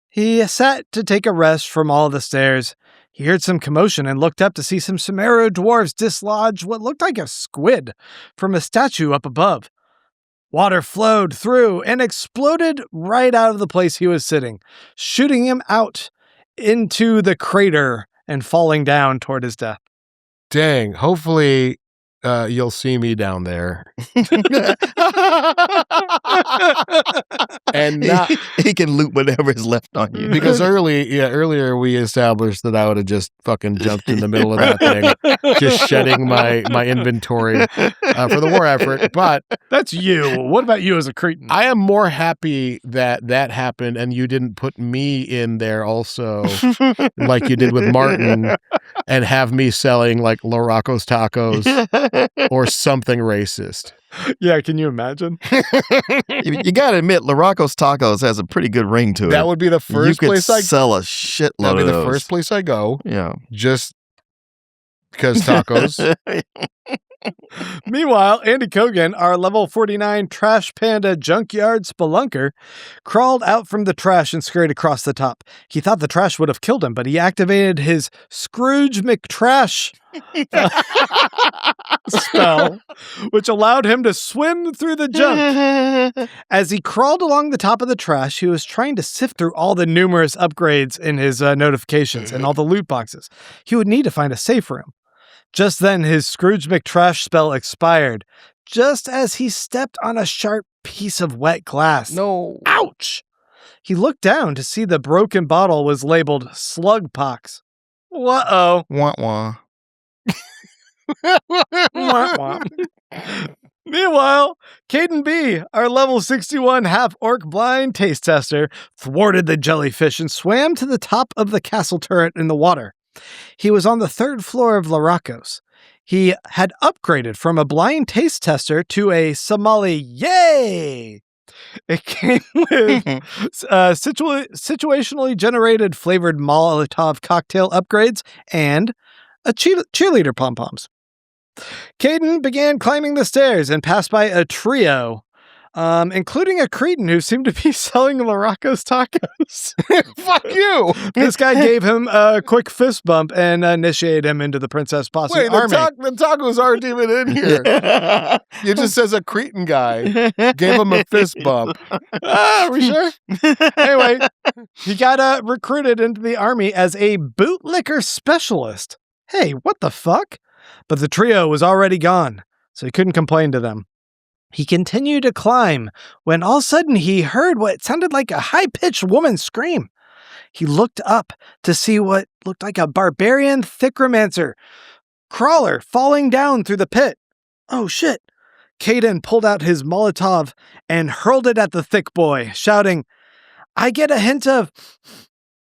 He sat to take a rest from all the stairs. He heard some commotion and looked up to see some Sumeru dwarves dislodge what looked like a squid from a statue up above. Water flowed through and exploded right out of the place he was sitting, shooting him out into the crater and falling down toward his death. Dang. Hopefully you'll see me down there. And not, he can loot whatever is left on you. because earlier we established that I would have just fucking jumped in the middle of that thing, just shedding my inventory for the war effort. But that's you. What about you as a cretin? I am more happy that happened and you didn't put me in there also, like you did with Martin, and have me selling like Loracos tacos or something racist. Yeah, can you imagine? You got to admit, Loracos Tacos has a pretty good ring to it. That would be the first place I sell a shitload That'd be of the those. first place I go. Yeah. Just because tacos. Meanwhile, Andy Kogan, our level 49 Trash Panda Junkyard Spelunker, crawled out from the trash and scurried across the top. He thought the trash would have killed him, but he activated his Scrooge McTrash spell, which allowed him to swim through the junk. As he crawled along the top of the trash, he was trying to sift through all the numerous upgrades in his notifications and all the loot boxes. He would need to find a safe room. Just then, his Scrooge McTrash spell expired, just as he stepped on a sharp piece of wet glass. No. Ouch! He looked down to see the broken bottle was labeled Slugpox. Uh-oh. Wah wah. Wah, wah. Meanwhile, Caden B, our level 61 half-orc blind taste tester, thwarted the jellyfish and swam to the top of the castle turret in the water. He was on the 3rd floor of Laracos. He had upgraded from a blind taste tester to a sommelier. It came with situationally generated flavored Molotov cocktail upgrades and a cheerleader pom-poms. Caden began climbing the stairs and passed by a trio, including a cretin who seemed to be selling Laracos tacos. Fuck you! This guy gave him a quick fist bump and initiated him into the Princess Posse army. The tacos aren't even in here. It just says a cretin guy gave him a fist bump. Are we sure? Anyway, he got recruited into the army as a bootlicker specialist. Hey, what the fuck? But the trio was already gone, so he couldn't complain to them. He continued to climb when all of a sudden he heard what sounded like a high-pitched woman scream. He looked up to see what looked like a barbarian thickromancer crawler falling down through the pit. Oh shit. Caden pulled out his Molotov and hurled it at the thick boy, shouting, "I get a hint of,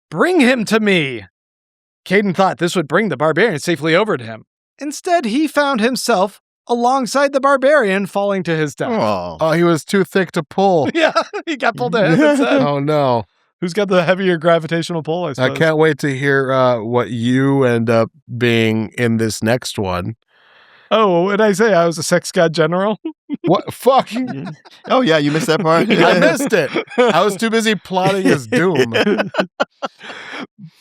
bring him to me." Caden thought this would bring the barbarian safely over to him. Instead, he found himself alongside the barbarian falling to his death. Oh, he was too thick to pull. Yeah, he got pulled to him instead. Oh, no. Who's got the heavier gravitational pull, I suppose? I can't wait to hear what you end up being in this next one. Oh, what did I say? I was a sex god general? What? Fuck. Oh, yeah, you missed that part? I missed it. I was too busy plotting his doom.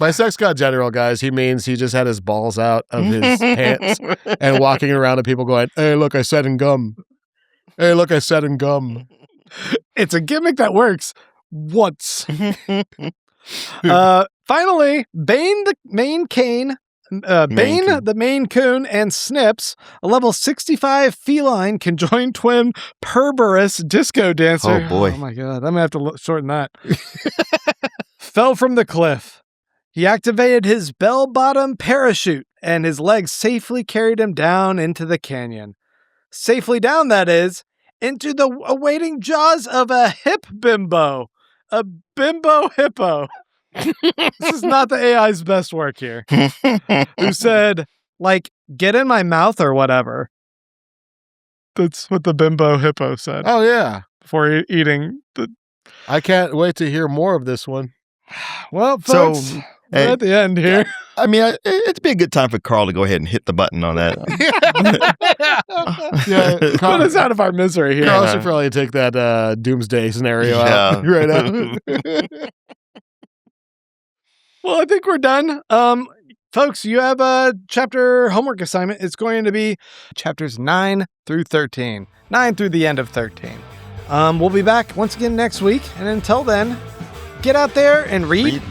By sex god general, guys, he means he just had his balls out of his pants and walking around and people going, "Hey, look, I said in gum. Hey, look, I said in gum." It's a gimmick that works once. Finally, Bane the main cane, the main coon, and Snips, a level 65 feline conjoined twin Perberus disco dancer. Oh, boy. Oh, my God. I'm going to have to shorten that. Fell from the cliff. He activated his bell-bottom parachute, and his legs safely carried him down into the canyon. Safely down, that is, into the awaiting jaws of a hip bimbo. A bimbo hippo. This is not the AI's best work here. Who said, like, get in my mouth or whatever. That's what the bimbo hippo said. Oh, yeah. Before eating the... I can't wait to hear more of this one. Well, folks, we're at the end here. I mean, it'd be a good time for Carl to go ahead and hit the button on that. Put us out of our misery here. Carl should probably take that doomsday scenario out right now. Well, I think we're done. Folks, you have a chapter homework assignment. It's going to be chapters 9 through 13. 9 through the end of 13. We'll be back once again next week. And until then, get out there and read.